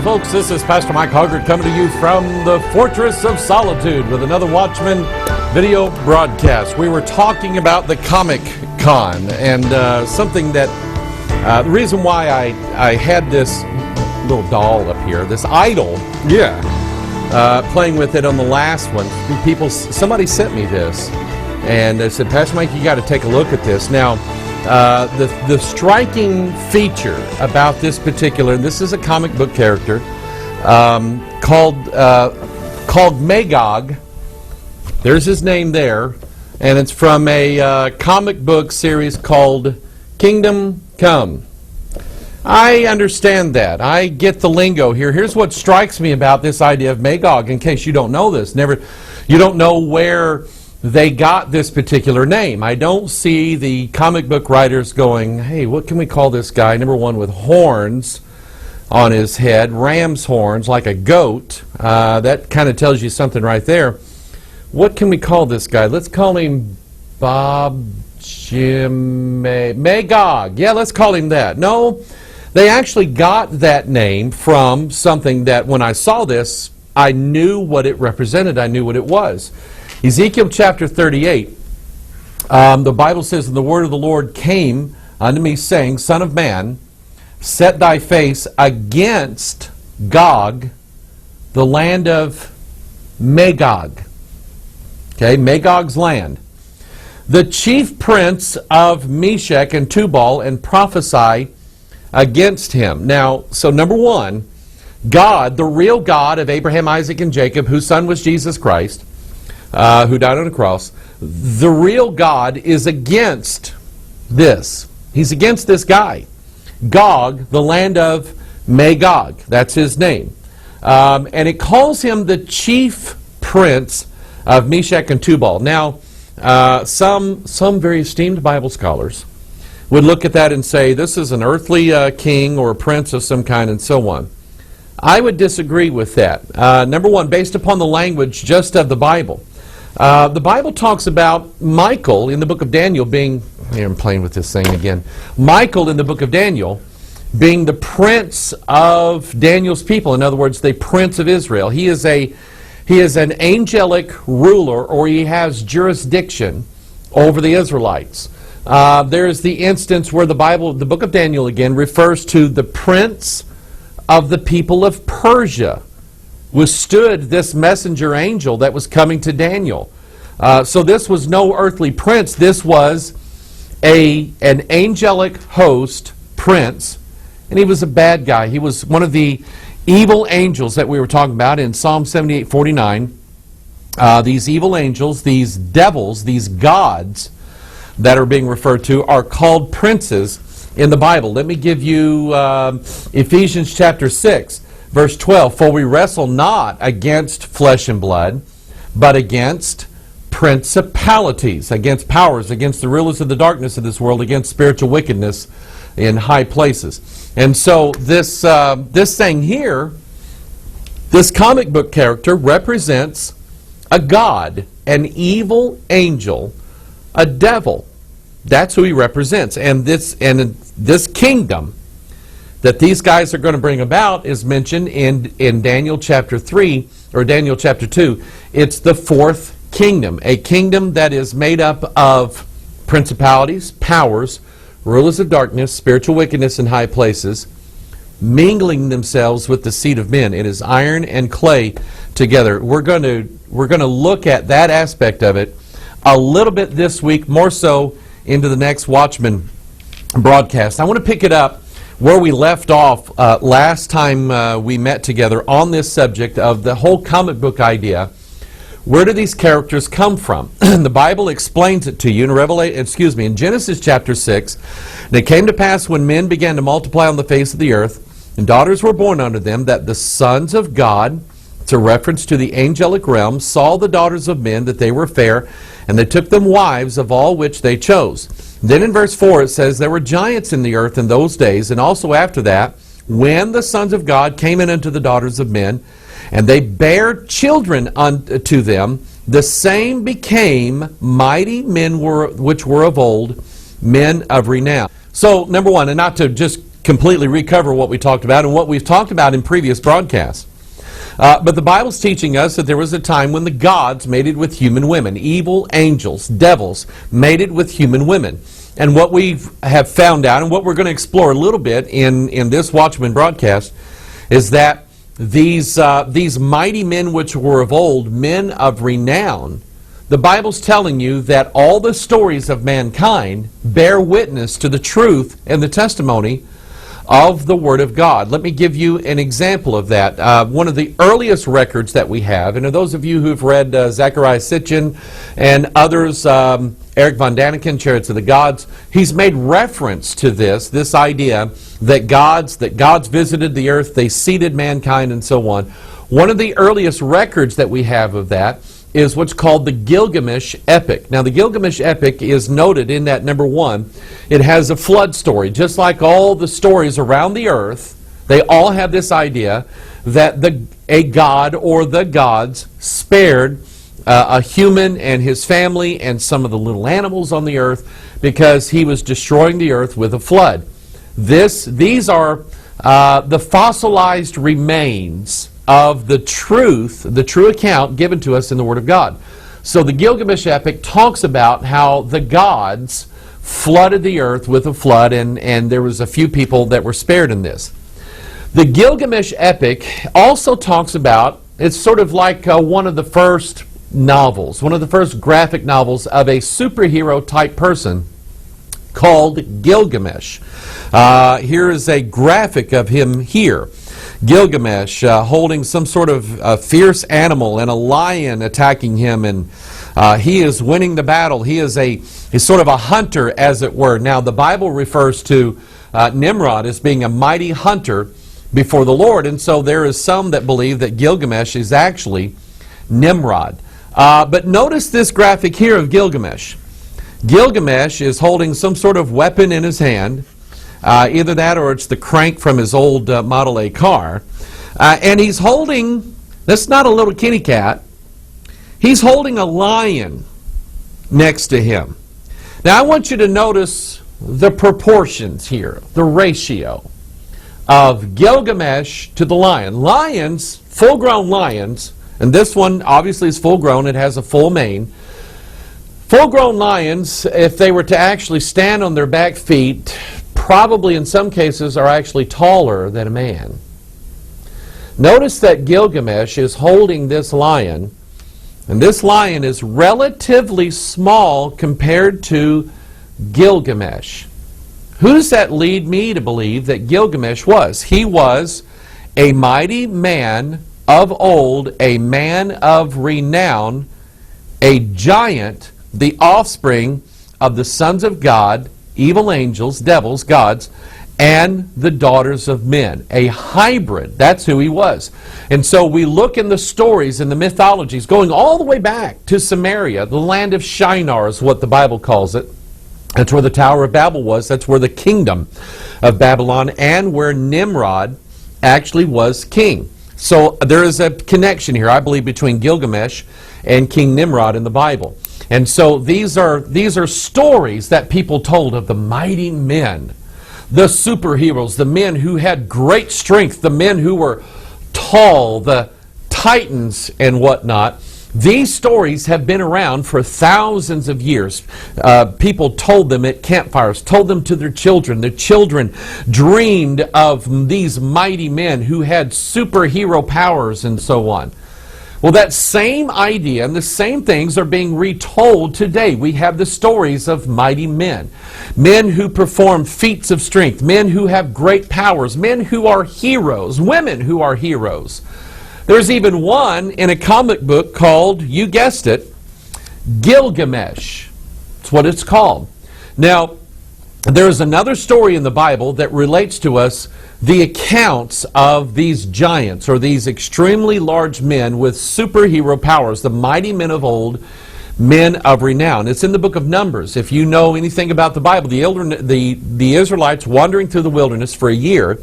folks. This is Pastor Mike Hoggard coming to you from the Fortress of Solitude with another Watchman video broadcast. We were talking about the Comic Con and something that, the reason why I had this little doll up here, this idol, playing with it on the last one. Somebody sent me this and they said, Pastor Mike, you got to take a look at this. Now, the striking feature about this particular, and this is a comic book character called Magog. There's his name there, and it's from a comic book series called Kingdom Come. I understand that. I get the lingo here. Here's what strikes me about this idea of Magog, in case you don't know this. You don't know where they got this particular name. I don't see the comic book writers going, hey, what can we call this guy? Number one, with horns on his head, ram's horns, like a goat. That kind of tells you something right there. What can we call this guy? Let's call him Magog. Yeah, let's call him that. No, they actually got that name from something that when I saw this, I knew what it represented. I knew what it was. Ezekiel chapter 38, the Bible says, and the word of the Lord came unto me, saying, Son of man, set thy face against Gog, the land of Magog. Okay, Magog's land. The chief prince of Meshech and Tubal, and prophesy against him. Now, so number one, God, the real God of Abraham, Isaac, and Jacob, whose son was Jesus Christ, who died on a cross, the real God is against this. He's against this guy. Gog, the land of Magog. That's his name. And it calls him the chief prince of Meshech and Tubal. Now, some very esteemed Bible scholars would look at that and say, this is an earthly king or a prince of some kind and so on. I would disagree with that. Number one, based upon the language just of the Bible. The Bible talks about Michael in the book of Daniel being, here I'm playing with this thing again, Michael in the book of Daniel being the prince of Daniel's people. In other words, the prince of Israel. He is an angelic ruler, or he has jurisdiction over the Israelites. There's the instance where the book of Daniel again, refers to the prince of the people of Persia, withstood this messenger angel that was coming to Daniel. So this was no earthly prince. This was an angelic host prince, and he was a bad guy. He was one of the evil angels that we were talking about in Psalm 78:49. These evil angels, these devils, these gods that are being referred to are called princes in the Bible. Let me give you Ephesians chapter 6. Verse 12, for we wrestle not against flesh and blood, but against principalities, against powers, against the rulers of the darkness of this world, against spiritual wickedness in high places. And so this thing here, this comic book character represents a god, an evil angel, a devil. That's who he represents. And this kingdom that these guys are going to bring about is mentioned in Daniel chapter 3 or Daniel chapter 2. It's the fourth kingdom, a kingdom that is made up of principalities, powers, rulers of darkness, spiritual wickedness in high places, mingling themselves with the seed of men. It is iron and clay together. We're going to look at that aspect of it a little bit this week, more so into the next Watchman broadcast. I want to pick it up where we left off last time we met together on this subject of the whole comic book idea. Where do these characters come from? The Bible explains it to you in Genesis chapter 6. And it came to pass when men began to multiply on the face of the earth, and daughters were born unto them, that the sons of God, it's a reference to the angelic realm, saw the daughters of men that they were fair, and they took them wives of all which they chose. Then in verse 4 it says, there were giants in the earth in those days, and also after that, when the sons of God came in unto the daughters of men, and they bare children unto them, the same became mighty men which were of old, men of renown. So, number one, and not to just completely recover what we talked about and what we've talked about in previous broadcasts. But the Bible's teaching us that there was a time when the gods mated with human women. Evil angels, devils, mated with human women. And what we have found out, and what we're going to explore a little bit in this Watchman broadcast, is that these mighty men which were of old, men of renown, the Bible's telling you that all the stories of mankind bear witness to the truth and the testimony of the Word of God. Let me give you an example of that. One of the earliest records that we have, and those of you who've read Zechariah Sitchin and others, Eric von Daniken, Chariots of the Gods, he's made reference to this idea that gods visited the earth, they seeded mankind, and so on. One of the earliest records that we have of that is what's called the Gilgamesh epic. Now, the Gilgamesh epic is noted in that, number one, it has a flood story. Just like all the stories around the earth, they all have this idea that a god or the gods spared a human and his family and some of the little animals on the earth because he was destroying the earth with a flood. These are the fossilized remains of the true account given to us in the Word of God. So the Gilgamesh epic talks about how the gods flooded the earth with a flood, and there was a few people that were spared in this. The Gilgamesh epic also talks about, it's sort of like one of the first novels, one of the first graphic novels of a superhero type person called Gilgamesh. Here is a graphic of him here. Gilgamesh holding some sort of fierce animal and a lion attacking him, and he is winning the battle. He's sort of a hunter, as it were. Now, the Bible refers to Nimrod as being a mighty hunter before the Lord, and so there is some that believe that Gilgamesh is actually Nimrod. But notice this graphic here of Gilgamesh. Gilgamesh is holding some sort of weapon in his hand. Either that or it's the crank from his old Model A car. And he's holding, that's not a little kitty cat, he's holding a lion next to him. Now I want you to notice the proportions here, the ratio of Gilgamesh to the lion. Lions, full-grown lions, and this one obviously is full-grown, it has a full mane. Full-grown lions, if they were to actually stand on their back feet, probably in some cases are actually taller than a man. Notice that Gilgamesh is holding this lion, and this lion is relatively small compared to Gilgamesh. Who does that lead me to believe that Gilgamesh was? He was a mighty man of old, a man of renown, a giant, the offspring of the sons of God, evil angels, devils, gods, and the daughters of men. A hybrid. That's who he was. And so we look in the stories and the mythologies going all the way back to Samaria, the land of Shinar is what the Bible calls it. That's where the Tower of Babel was. That's where the kingdom of Babylon and where Nimrod actually was king. So there is a connection here, I believe, between Gilgamesh and King Nimrod in the Bible. And so these are stories that people told of the mighty men, the superheroes, the men who had great strength, the men who were tall, the titans and whatnot. These stories have been around for thousands of years. People told them at campfires, told them to their children. Their children dreamed of these mighty men who had superhero powers and so on. Well, that same idea and the same things are being retold today. We have the stories of mighty men. Men who perform feats of strength. Men who have great powers. Men who are heroes. Women who are heroes. There's even one in a comic book called, you guessed it, Gilgamesh. That's what it's called. Now, there is another story in the Bible that relates to us the accounts of these giants or these extremely large men with superhero powers, the mighty men of old, men of renown. It's in the book of Numbers. If you know anything about the Bible, the Israelites wandering through the wilderness for a year,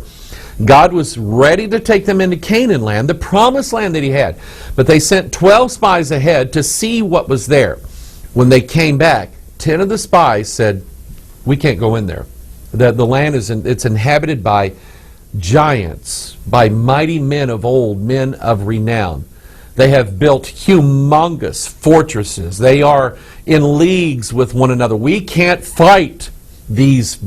God was ready to take them into Canaan land, the promised land that he had. But they sent 12 spies ahead to see what was there. When they came back, 10 of the spies said, we can't go in there. That the land it's inhabited by giants, by mighty men of old, men of renown. They have built humongous fortresses. They are in leagues with one another. We can't fight these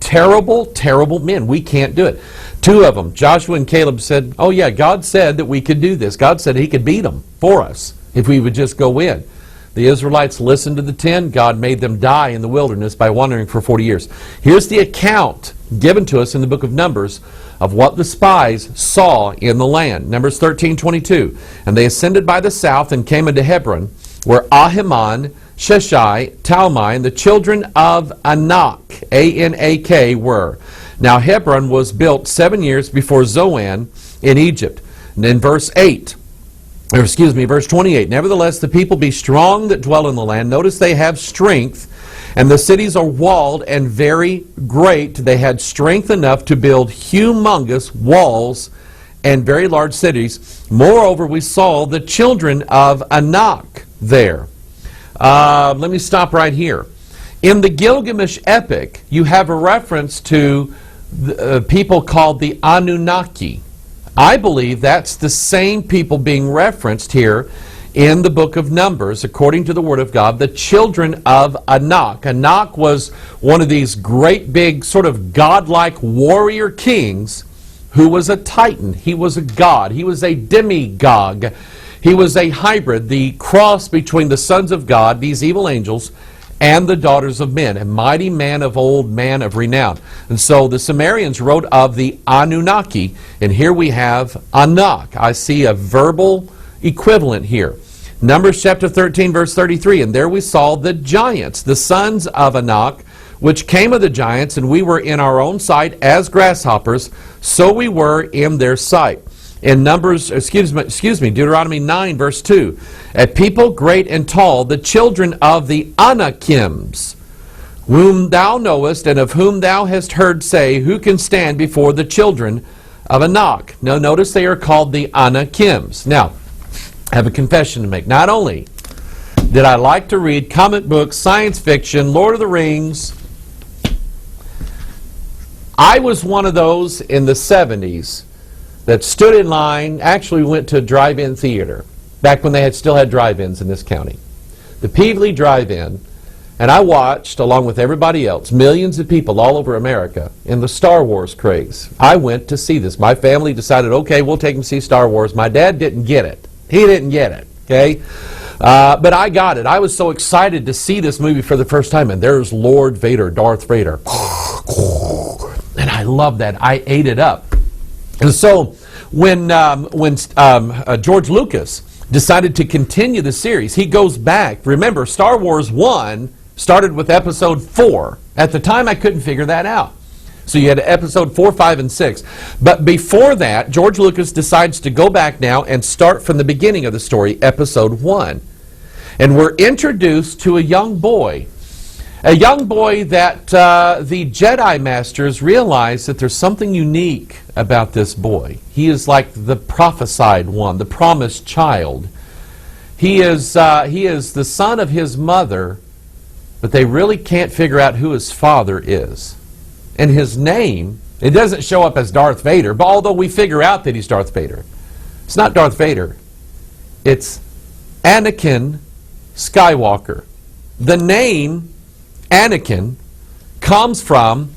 terrible, terrible men. We can't do it. Two of them, Joshua and Caleb, said, oh yeah, God said that we could do this. God said he could beat them for us if we would just go in. The Israelites listened to the 10. God made them die in the wilderness by wandering for 40 years. Here's the account given to us in the book of Numbers of what the spies saw in the land. Numbers 13:22. And they ascended by the south and came into Hebron, where Ahiman, Sheshai, Talmai, and the children of Anak, A-N-A-K, were. Now Hebron was built 7 years before Zoan in Egypt. And in verse 28, nevertheless the people be strong that dwell in the land. Notice they have strength, and the cities are walled and very great. They had strength enough to build humongous walls and very large cities. Moreover, we saw the children of Anak there. Let me stop right here. In the Gilgamesh epic, you have a reference to people called the Anunnaki. I believe that's the same people being referenced here in the book of Numbers, according to the Word of God, the children of Anak. Anak was one of these great big sort of godlike warrior kings who was a titan. He was a god. He was a demigod. He was a hybrid, the cross between the sons of God, these evil angels, and the daughters of men, a mighty man of old, man of renown. And so the Sumerians wrote of the Anunnaki, and here we have Anak. I see a verbal equivalent here. Numbers chapter 13, verse 33, and there we saw the giants, the sons of Anak, which came of the giants, and we were in our own sight as grasshoppers, so we were in their sight. In Deuteronomy 9, verse 2, a people great and tall, the children of the Anakims, whom thou knowest, and of whom thou hast heard say, who can stand before the children of Anak? Now notice they are called the Anakims. Now, I have a confession to make. Not only did I like to read comic books, science fiction, Lord of the Rings, I was one of those in the 70s that stood in line, actually went to a drive-in theater, back when they still had drive-ins in this county. The Peevely Drive-In, and I watched, along with everybody else, millions of people all over America, in the Star Wars craze. I went to see this. My family decided, okay, we'll take them to see Star Wars. My dad didn't get it. He didn't get it, okay? But I got it. I was so excited to see this movie for the first time, and there's Lord Vader, Darth Vader. And I loved that. I ate it up. And so when George Lucas decided to continue the series, he goes back. Remember, Star Wars 1 started with episode 4. At the time, I couldn't figure that out. So you had episode 4, 5, and 6. But before that, George Lucas decides to go back now and start from the beginning of the story, episode 1. And we're introduced to a young boy that the Jedi Masters realize that there's something unique about this boy. He is like the prophesied one, the promised child. He is the son of his mother, but they really can't figure out who his father is. And his name, it doesn't show up as Darth Vader, but although we figure out that he's Darth Vader, it's not Darth Vader. It's Anakin Skywalker. The name Anakin comes from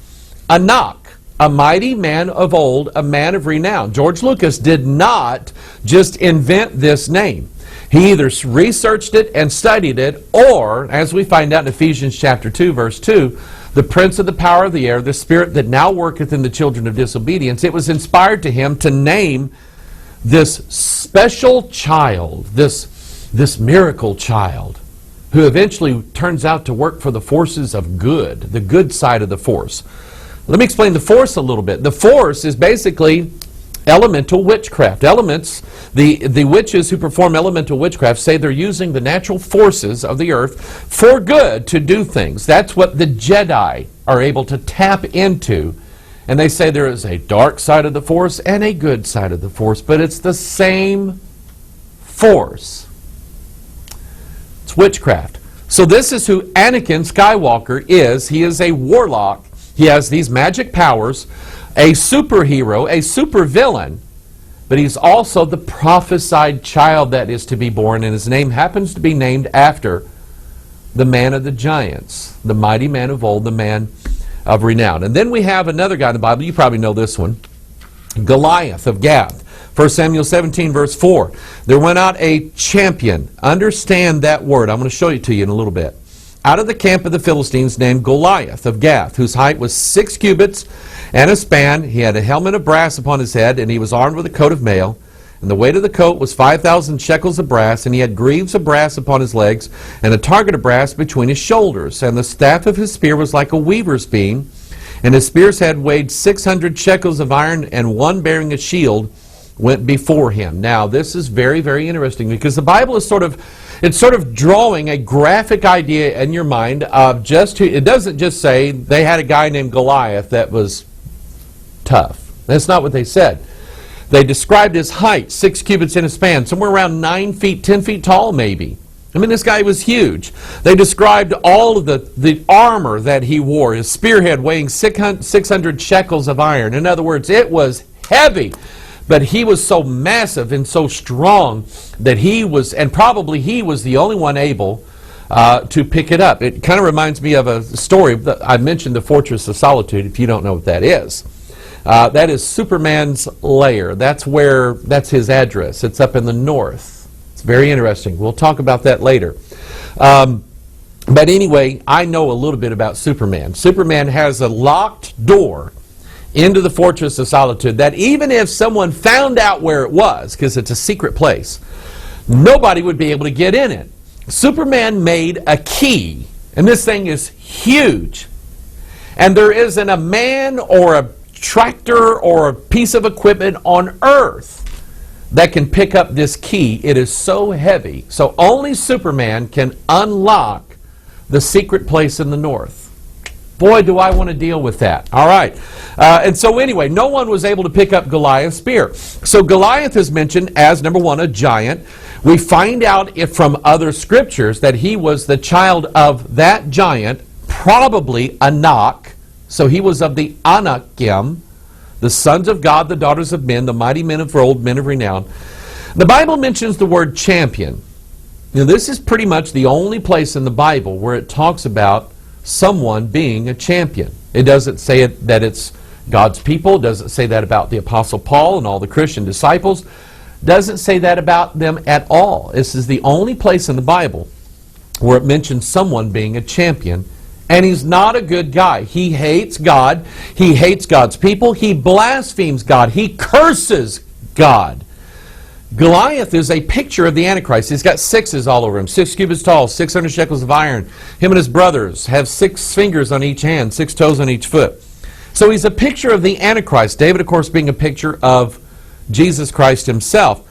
Anak, a mighty man of old, a man of renown. George Lucas did not just invent this name. He either researched it and studied it, or, as we find out in Ephesians chapter 2, verse 2, the prince of the power of the air, the spirit that now worketh in the children of disobedience, it was inspired to him to name this special child, this miracle child, who eventually turns out to work for the forces of good, the good side of the force. Let me explain the force a little bit. The force is basically elemental witchcraft. Elements, the witches who perform elemental witchcraft say they're using the natural forces of the earth for good to do things. That's what the Jedi are able to tap into. And they say there is a dark side of the force and a good side of the force, but it's the same force. It's witchcraft. So this is who Anakin Skywalker is. He is a warlock. He has these magic powers, a superhero, a supervillain, but he's also the prophesied child that is to be born, and his name happens to be named after the man of the giants, the mighty man of old, the man of renown. And then we have another guy in the Bible, you probably know this one, Goliath of Gath. 1 Samuel 17, verse 4. There went out a champion. Understand that word. I'm going to show it to you in a little bit. Out of the camp of the Philistines, named Goliath of Gath, whose height was 6 cubits and a span. He had a helmet of brass upon his head, and he was armed with a coat of mail. And the weight of the coat was 5,000 shekels of brass, and he had greaves of brass upon his legs, and a target of brass between his shoulders. And the staff of his spear was like a weaver's beam, and his spear's head weighed 600 shekels of iron, and one bearing a shield went before him. Now, this is very, very interesting, because the Bible is sort of drawing a graphic idea in your mind of just who. It doesn't just say they had a guy named Goliath that was tough. That's not what they said. They described his height, 6 cubits in a span, somewhere around 9 feet, 10 feet tall maybe. I mean, this guy was huge. They described all of the armor that he wore, his spearhead weighing 600 shekels of iron. In other words, it was heavy. But he was so massive and so strong that he was, and probably he was the only one able to pick it up. It kind of reminds me of a story. I mentioned the Fortress of Solitude, if you don't know what that is. That is Superman's lair. That's his address. It's up in the north. It's very interesting. We'll talk about that later. But anyway, I know a little bit about Superman. Superman has a locked door into the Fortress of Solitude that even if someone found out where it was, because it's a secret place, nobody would be able to get in it. Superman made a key, and this thing is huge. And there isn't a man or a tractor or a piece of equipment on earth that can pick up this key. It is so heavy. So only Superman can unlock the secret place in the north. Boy, do I want to deal with that. All right. And so anyway, no one was able to pick up Goliath's spear. So Goliath is mentioned as, number one, a giant. We find out from other scriptures that he was the child of that giant, probably Anak. So he was of the Anakim, the sons of God, the daughters of men, the mighty men of old, men of renown. The Bible mentions the word champion. Now, this is pretty much the only place in the Bible where it talks about someone being a champion. It doesn't say that it's God's people. It doesn't say that about the Apostle Paul and all the Christian disciples. It doesn't say that about them at all. This is the only place in the Bible where it mentions someone being a champion. And he's not a good guy. He hates God. He hates God's people. He blasphemes God. He curses God. Goliath is a picture of the Antichrist. He's got sixes all over him. 6 cubits tall, 600 shekels of iron. Him and his brothers have 6 fingers on each hand, 6 toes on each foot. So he's a picture of the Antichrist. David, of course, being a picture of Jesus Christ himself.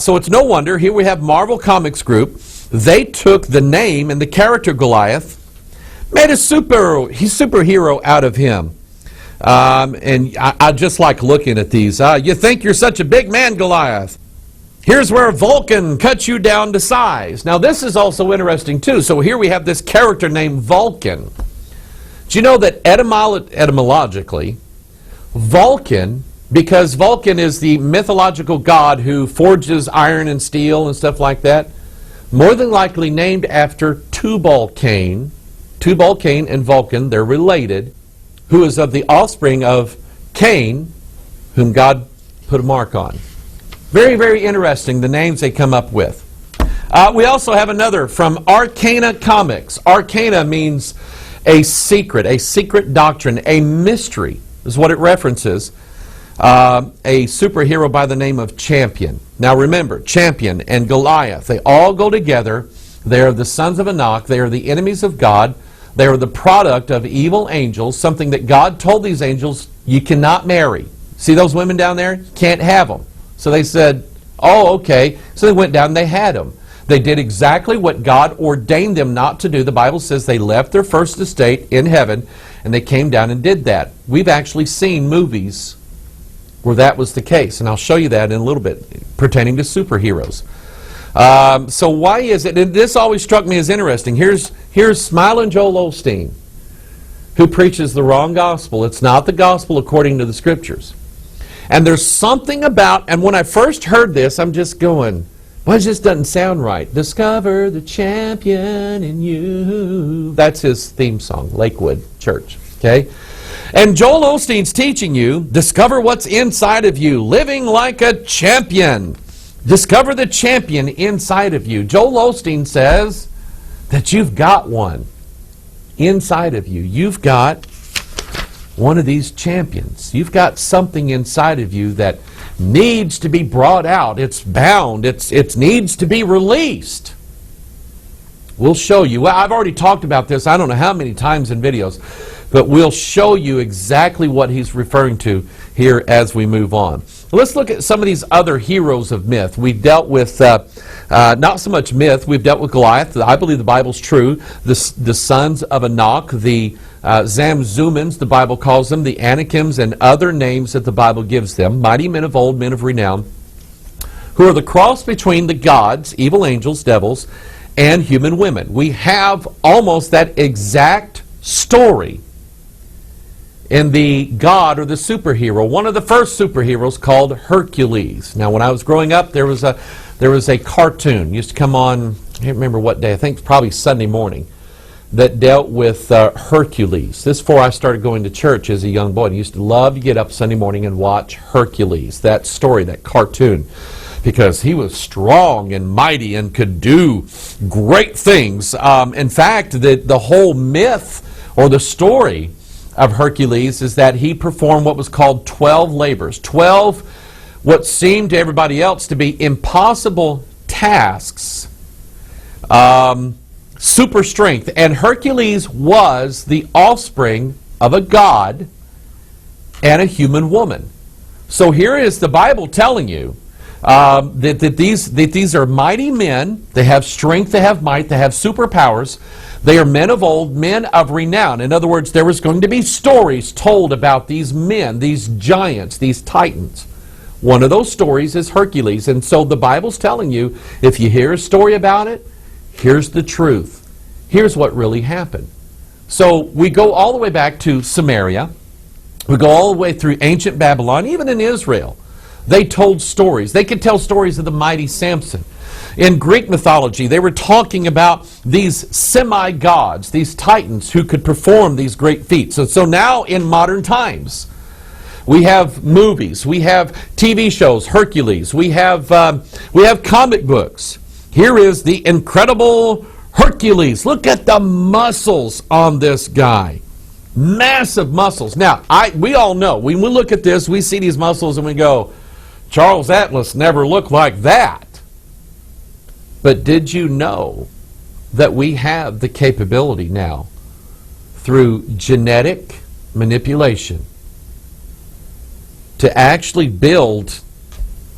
So it's no wonder. Here we have Marvel Comics Group. They took the name and the character Goliath, made a superhero out of him. And I just like looking at these. You think you're such a big man, Goliath. Here's where Vulcan cuts you down to size. Now, this is also interesting, too. So here we have this character named Vulcan. Do you know that etymologically, Vulcan, because Vulcan is the mythological god who forges iron and steel and stuff like that, more than likely named after Tubal-Cain. Tubal-Cain and Vulcan, they're related, who is of the offspring of Cain, whom God put a mark on. Very, very interesting, the names they come up with. We also have another from Arcana Comics. Arcana means a secret doctrine, a mystery is what it references. A superhero by the name of Champion. Now remember, Champion and Goliath, they all go together. They are the sons of Anak. They are the enemies of God. They are the product of evil angels, something that God told these angels you cannot marry. See those women down there? You can't have them. So they said, oh, okay. So they went down and they had them. They did exactly what God ordained them not to do. The Bible says they left their first estate in heaven and they came down and did that. We've actually seen movies where that was the case. And I'll show you that in a little bit pertaining to superheroes. So why is it, and this always struck me as interesting. Here's Smiling Joel Osteen. who preaches the wrong gospel. It's not the gospel according to the Scriptures. And there's something about, and when I first heard this, I'm just going, well, it just doesn't sound right. Discover the champion in you. That's his theme song, Lakewood Church. Okay? And Joel Osteen's teaching you, discover what's inside of you, living like a champion. Discover the champion inside of you. Joel Osteen says that you've got one inside of you. You've got one of these champions. You've got something inside of you that needs to be brought out. It's bound. It needs to be released. We'll show you. Well, I've already talked about this I don't know how many times in videos, but we'll show you exactly what he's referring to here as we move on. Let's look at some of these other heroes of myth. We've dealt with not so much myth. We've dealt with Goliath. I believe the Bible's true. The sons of Anak, the Zamzumans, the Bible calls them, the Anakims, and other names that the Bible gives them, mighty men of old, men of renown, who are the cross between the gods, evil angels, devils, and human women. We have almost that exact story in the god or the superhero. One of the first superheroes called Hercules. Now, when I was growing up, there was a cartoon. It used to come on, I can't remember what day, I think it's probably Sunday morning, that dealt with Hercules. This before I started going to church as a young boy. I used to love to get up Sunday morning and watch Hercules, that story, that cartoon, because he was strong and mighty and could do great things. In fact, the whole myth or the story of Hercules is that he performed what was called 12 labors. 12 what seemed to everybody else to be impossible tasks. Super strength. And Hercules was the offspring of a god and a human woman. So here is the Bible telling you that these are mighty men. They have strength, they have might, they have superpowers. They are men of old, men of renown. In other words, there was going to be stories told about these men, these giants, these titans. One of those stories is Hercules. And so the Bible's telling you, if you hear a story about it, here's the truth. Here's what really happened. So we go all the way back to Samaria. We go all the way through ancient Babylon, even in Israel. They told stories. They could tell stories of the mighty Samson. In Greek mythology, they were talking about these semi-gods, these titans who could perform these great feats. And so now in modern times, we have movies, we have TV shows, Hercules, we have comic books. Here is the incredible Hercules. Look at the muscles on this guy. Massive muscles. Now, we all know, when we look at this, we see these muscles and we go, Charles Atlas never looked like that. But did you know that we have the capability now through genetic manipulation to actually build,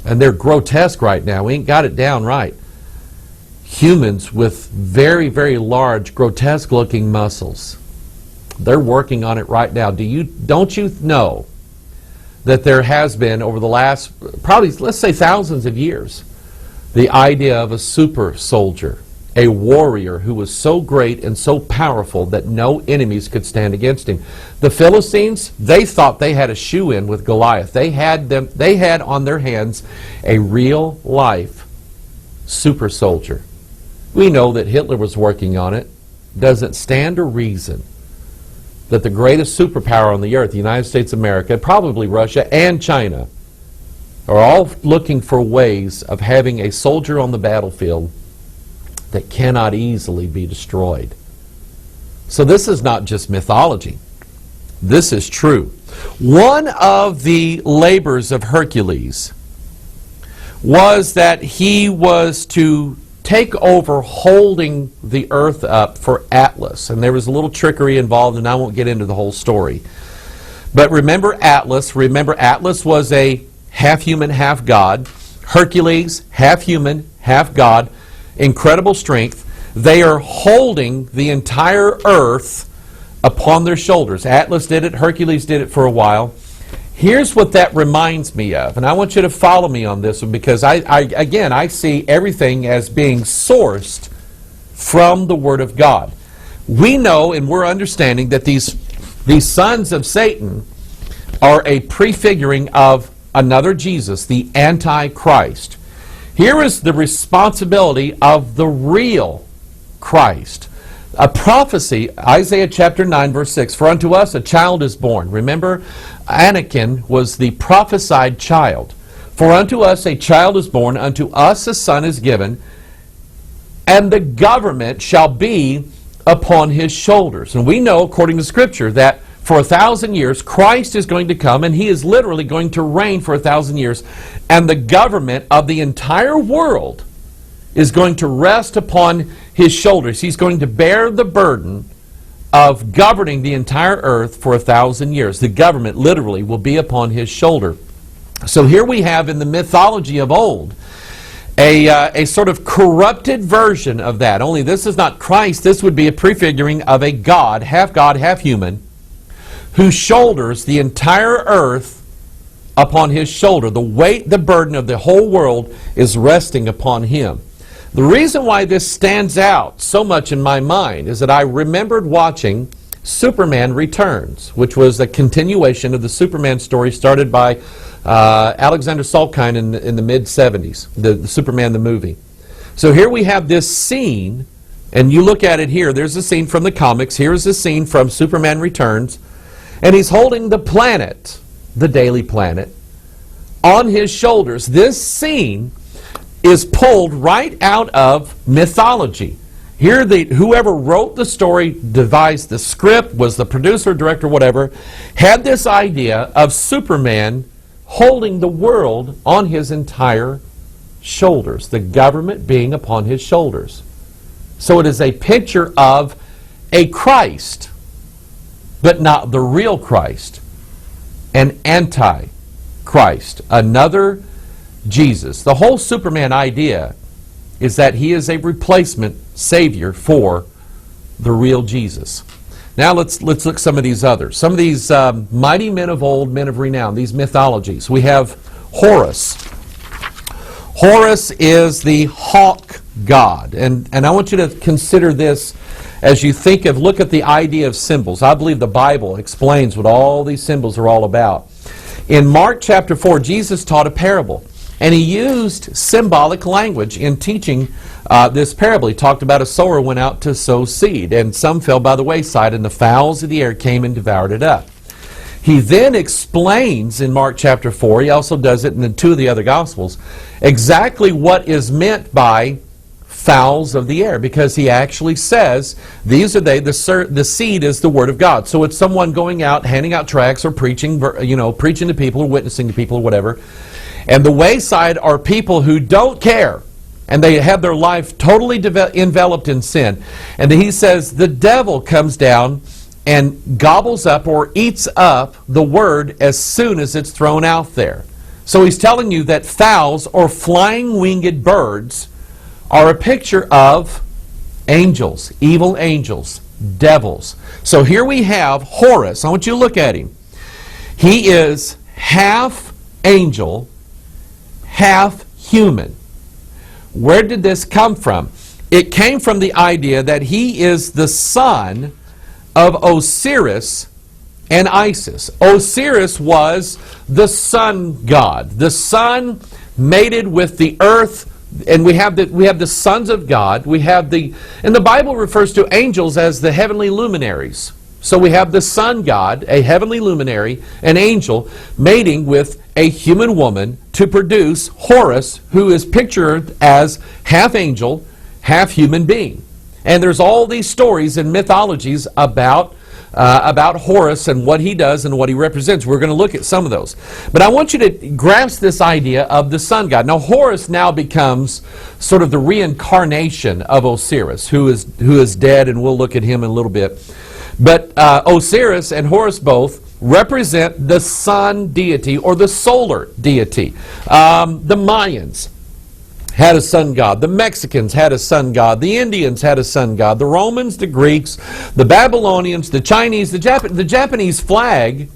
and they're grotesque right now, we ain't got it down right, humans with very, very large, grotesque looking muscles. They're working on it right now. Don't you know that there has been over the last, probably, let's say thousands of years, the idea of a super soldier, a warrior who was so great and so powerful that no enemies could stand against him. The Philistines, they thought they had a shoe-in with Goliath. They had on their hands a real life super soldier. We know that Hitler was working on it. Doesn't stand to reason that the greatest superpower on the earth, the United States of America, probably Russia and China, are all looking for ways of having a soldier on the battlefield that cannot easily be destroyed. So this is not just mythology. This is true. One of the labors of Hercules was that he was to take over holding the earth up for Atlas. And there was a little trickery involved, and I won't get into the whole story. But remember Atlas. Remember Atlas was a half human, half god. Hercules, half human, half god. Incredible strength. They are holding the entire earth upon their shoulders. Atlas did it. Hercules did it for a while. Here's what that reminds me of, and I want you to follow me on this one, because I see everything as being sourced from the Word of God. We know and we're understanding that these These sons of Satan are a prefiguring of another Jesus, the Antichrist. Here is the responsibility of the real Christ. A prophecy, Isaiah chapter 9, verse 6, "For unto us a child is born." Remember, Anakin was the prophesied child. "For unto us a child is born, unto us a son is given, and the government shall be upon his shoulders." And we know, according to Scripture, that for 1,000 years, Christ is going to come, and he is literally going to reign for 1,000 years, and the government of the entire world is going to rest upon his shoulders. He's going to bear the burden of governing the entire earth for 1,000 years. The government literally will be upon his shoulder. So here we have in the mythology of old a sort of corrupted version of that. Only this is not Christ. This would be a prefiguring of a God, half human, who shoulders the entire earth upon his shoulder. The weight, the burden of the whole world is resting upon him. The reason why this stands out so much in my mind is that I remembered watching Superman Returns, which was a continuation of the Superman story started by Alexander Salkind in the mid-70s, the Superman the movie. So here we have this scene, and you look at it here. There's a scene from the comics. Here's a scene from Superman Returns, and he's holding the planet, the Daily Planet, on his shoulders. This scene is pulled right out of mythology. Here, whoever wrote the story, devised the script, was the producer, director, whatever, had this idea of Superman holding the world on his entire shoulders, the government being upon his shoulders. So it is a picture of a Christ, but not the real Christ, an anti-Christ, another Jesus. The whole Superman idea is that he is a replacement savior for the real Jesus. Now let's look at some of these others. Some of these mighty men of old, men of renown, these mythologies. We have Horus. Horus is the hawk god. And I want you to consider this as you look at the idea of symbols. I believe the Bible explains what all these symbols are all about. In Mark chapter 4, Jesus taught a parable. And he used symbolic language in teaching this parable. He talked about a sower went out to sow seed, and some fell by the wayside, and the fowls of the air came and devoured it up. He then explains in Mark chapter 4, he also does it in 2 of the other Gospels, exactly what is meant by fowls of the air, because he actually says, these are they, the seed is the Word of God. So it's someone going out, handing out tracts or preaching, preaching to people or witnessing to people or whatever. And the wayside are people who don't care, and they have their life totally enveloped in sin. And he says the devil comes down and gobbles up or eats up the word as soon as it's thrown out there. So he's telling you that fowls or flying winged birds are a picture of angels, evil angels, devils. So here we have Horus. I want you to look at him. He is half angel, half human. Where did this come from? It came from the idea that he is the son of Osiris and Isis. Osiris was the sun god. The sun mated with the earth, and we have the sons of God. And the Bible refers to angels as the heavenly luminaries. So we have the sun god, a heavenly luminary, an angel, mating with a human woman to produce Horus, who is pictured as half angel, half human being. And there's all these stories and mythologies about Horus and what he does and what he represents. We're going to look at some of those. But I want you to grasp this idea of the sun god. Now Horus now becomes sort of the reincarnation of Osiris, who is dead, and we'll look at him in a little bit. But Osiris and Horus both represent the sun deity or the solar deity. The Mayans had a sun god. The Mexicans had a sun god. The Indians had a sun god. The Romans, the Greeks, the Babylonians, the Chinese, the Japanese flag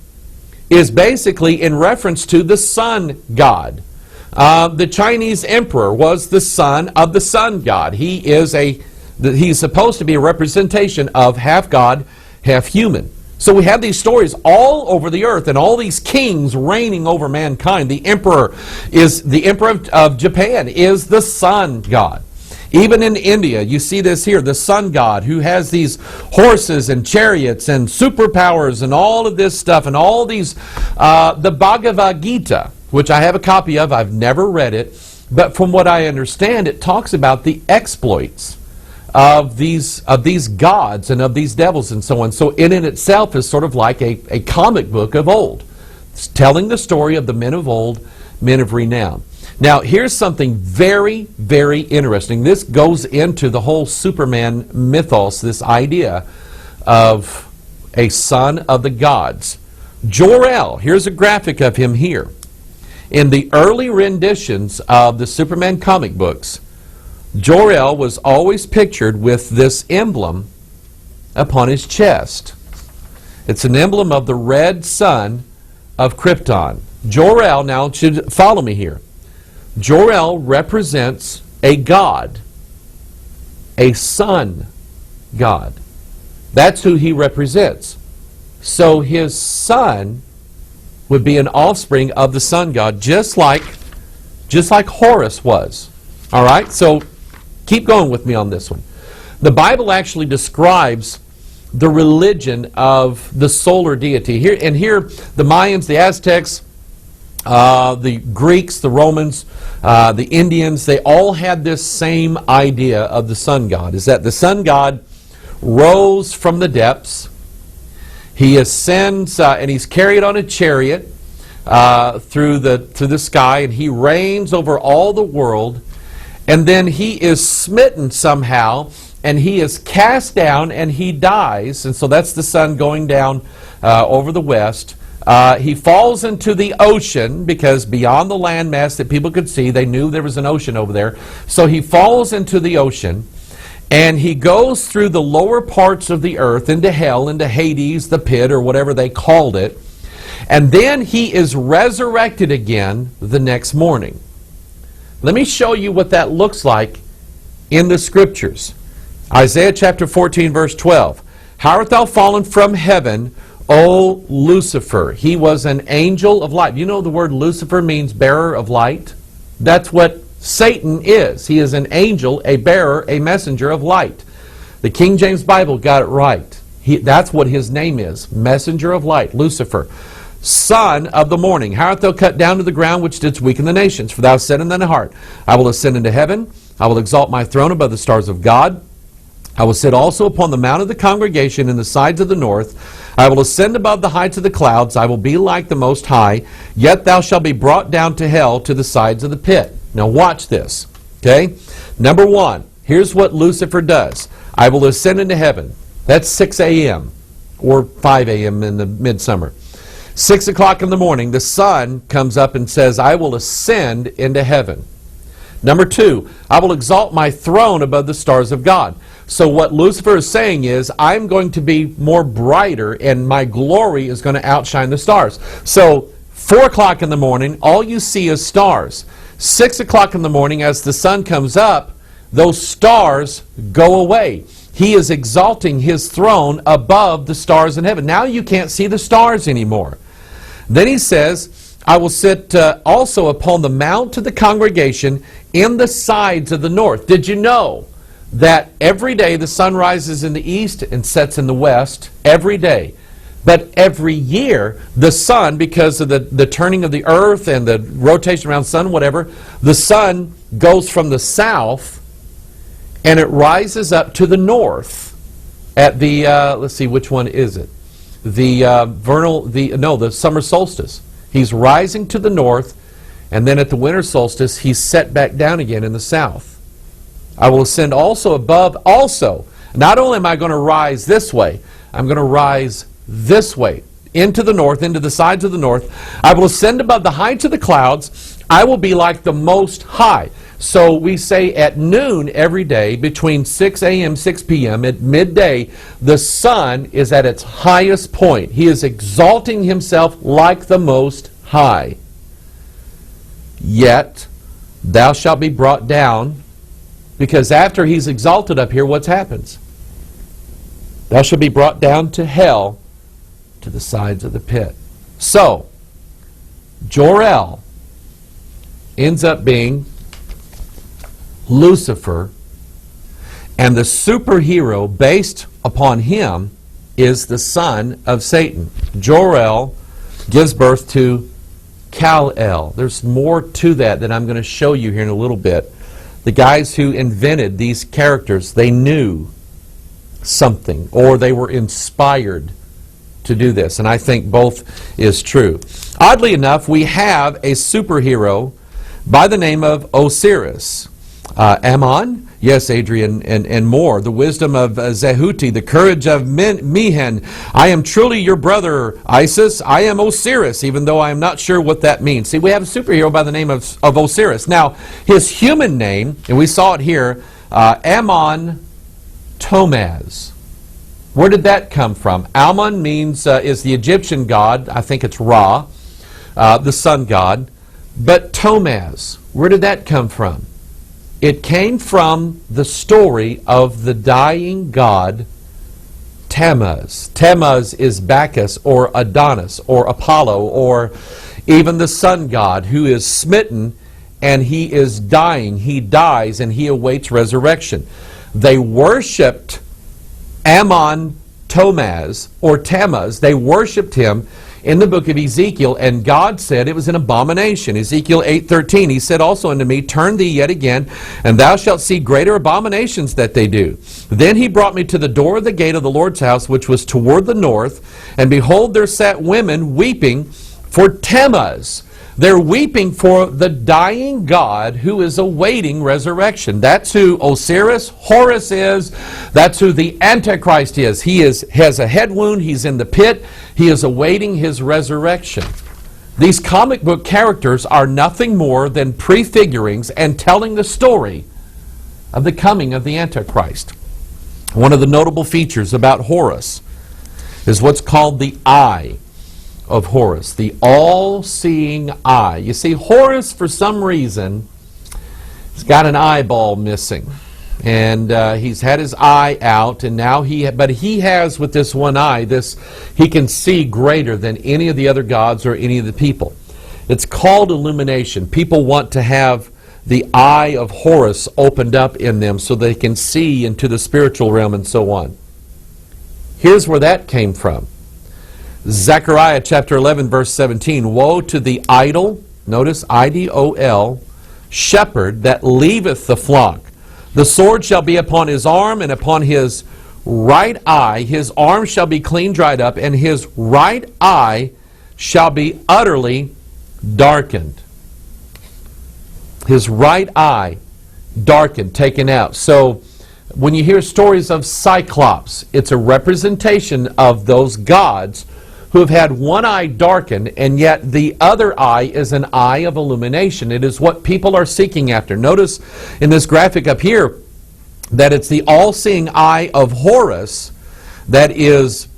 is basically in reference to the sun god. The Chinese emperor was the son of the sun god. He's supposed to be a representation of half God, half human. So we have these stories all over the earth, and all these kings reigning over mankind. The emperor of Japan is the sun god. Even in India, you see this here, the sun god who has these horses and chariots and superpowers and all of this stuff, and all these, the Bhagavad Gita, which I have a copy of. I've never read it, but from what I understand, it talks about the exploits of these gods and of these devils and so on. So it in itself is sort of like a comic book of old. It's telling the story of the men of old, men of renown. Now, here's something very, very interesting. This goes into the whole Superman mythos, this idea of a son of the gods. Jor-El, here's a graphic of him here. In the early renditions of the Superman comic books, Jor-El was always pictured with this emblem upon his chest. It's an emblem of the red sun of Krypton. Jor-El, now should follow me here. Jor-El represents a god, a sun god. That's who he represents. So his son would be an offspring of the sun god, just like Horus was. All right, so keep going with me on this one. The Bible actually describes the religion of the solar deity. Here the Mayans, the Aztecs, the Greeks, the Romans, the Indians, they all had this same idea of the sun god, is that the sun god rose from the depths. He ascends and he's carried on a chariot through the sky, and he reigns over all the world. And then he is smitten somehow, and he is cast down, and he dies. And so that's the sun going down over the west. He falls into the ocean, because beyond the landmass that people could see, they knew there was an ocean over there. So he falls into the ocean, and he goes through the lower parts of the earth into hell, into Hades, the pit, or whatever they called it. And then he is resurrected again the next morning. Let me show you what that looks like in the Scriptures. Isaiah chapter 14, verse 12. How art thou fallen from heaven, O Lucifer? He was an angel of light. You know the word Lucifer means bearer of light? That's what Satan is. He is an angel, a bearer, a messenger of light. The King James Bible got it right. That's what his name is, messenger of light, Lucifer. Son of the morning, how art thou cut down to the ground, which didst weaken the nations? For thou hast said in thine heart, I will ascend into heaven, I will exalt my throne above the stars of God. I will sit also upon the mount of the congregation in the sides of the north. I will ascend above the heights of the clouds. I will be like the Most High. Yet thou shalt be brought down to hell, to the sides of the pit. Now watch this. Okay? Number one, here's what Lucifer does. I will ascend into heaven. That's 6 a.m. or 5 a.m. in the midsummer. 6 o'clock in the morning, the sun comes up and says, I will ascend into heaven. Number two, I will exalt my throne above the stars of God. So what Lucifer is saying is, I'm going to be more brighter, and my glory is going to outshine the stars. So 4 o'clock in the morning, all you see is stars. 6 o'clock in the morning, as the sun comes up, those stars go away. He is exalting his throne above the stars in heaven. Now you can't see the stars anymore. Then he says, I will sit also upon the mount of the congregation in the sides of the north. Did you know that every day the sun rises in the east and sets in the west? Every day. But every year, the sun, because of the turning of the earth and the rotation around the sun, whatever, the sun goes from the south and it rises up to the north at the, let's see, which one is it? The the summer solstice. He's rising to the north, and then at the winter solstice, he's set back down again in the south. I will ascend also above, also. Not only am I going to rise this way, I'm going to rise this way, into the north, into the sides of the north. I will ascend above the heights of the clouds. I will be like the Most High. So we say at noon every day, between 6 a.m., 6 p.m., at midday, the sun is at its highest point. He is exalting himself like the Most High. Yet thou shalt be brought down, because after he's exalted up here, what happens? Thou shalt be brought down to hell, to the sides of the pit. So, Jor-El ends up being Lucifer, and the superhero based upon him is the son of Satan. Jor-El gives birth to Kal-El. There's more to that I'm going to show you here in a little bit. The guys who invented these characters, they knew something, or they were inspired to do this, and I think both is true. Oddly enough, we have a superhero by the name of Osiris. Ammon, yes, Adrian, and more. The wisdom of Zehuti, the courage of Mehen. I am truly your brother, Isis. I am Osiris, even though I am not sure what that means. See, we have a superhero by the name of Osiris. Now, his human name, and we saw it here, Ammon Tomaz. Where did that come from? Ammon means, is the Egyptian god. I think it's Ra, the sun god. But Tomaz, where did that come from? It came from the story of the dying god Tammuz. Tammuz is Bacchus or Adonis or Apollo or even the sun god who is smitten and he is dying. He dies and he awaits resurrection. They worshipped Ammon Tomaz or Tammuz. They worshipped him in the book of Ezekiel, and God said it was an abomination. Ezekiel 8:13, he said also unto me, turn thee yet again, and thou shalt see greater abominations that they do. Then he brought me to the door of the gate of the Lord's house, which was toward the north, and behold, there sat women weeping for Tammuz. They're weeping for the dying God who is awaiting resurrection. That's who Osiris, Horus is. That's who the Antichrist is. He has a head wound. He's in the pit. He is awaiting his resurrection. These comic book characters are nothing more than prefigurings and telling the story of the coming of the Antichrist. One of the notable features about Horus is what's called the eye of Horus, the all-seeing eye. You see, Horus, for some reason, has got an eyeball missing. And he's had his eye out, and now he has with this one eye, he can see greater than any of the other gods or any of the people. It's called illumination. People want to have the eye of Horus opened up in them so they can see into the spiritual realm and so on. Here's where that came from. Zechariah chapter 11 verse 17, woe to the idol, notice idol, shepherd that leaveth the flock. The sword shall be upon his arm and upon his right eye. His arm shall be clean dried up, and his right eye shall be utterly darkened. His right eye darkened, taken out. So when you hear stories of Cyclops, it's a representation of those gods who have had one eye darkened, and yet the other eye is an eye of illumination. It is what people are seeking after. Notice in this graphic up here that it's the all-seeing eye of Horus that is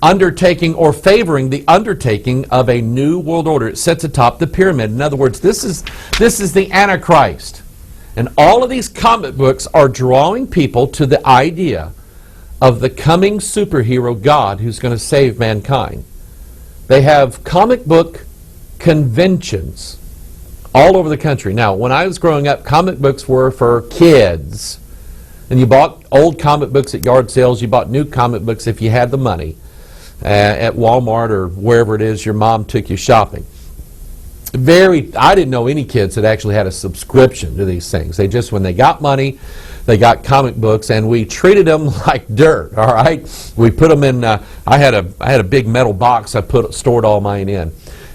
undertaking or favoring the undertaking of a new world order. It sits atop the pyramid. In other words, this is the Antichrist. And all of these comic books are drawing people to the idea of the coming superhero God who's going to save mankind. They have comic book conventions all over the country. Now, when I was growing up, comic books were for kids. And you bought old comic books at yard sales. You bought new comic books if you had the money at Walmart or wherever it is your mom took you shopping. I didn't know any kids that actually had a subscription to these things. They just, when they got money, they got comic books, and we treated them like dirt. All right, we put them in. I had a big metal box. I stored all mine in.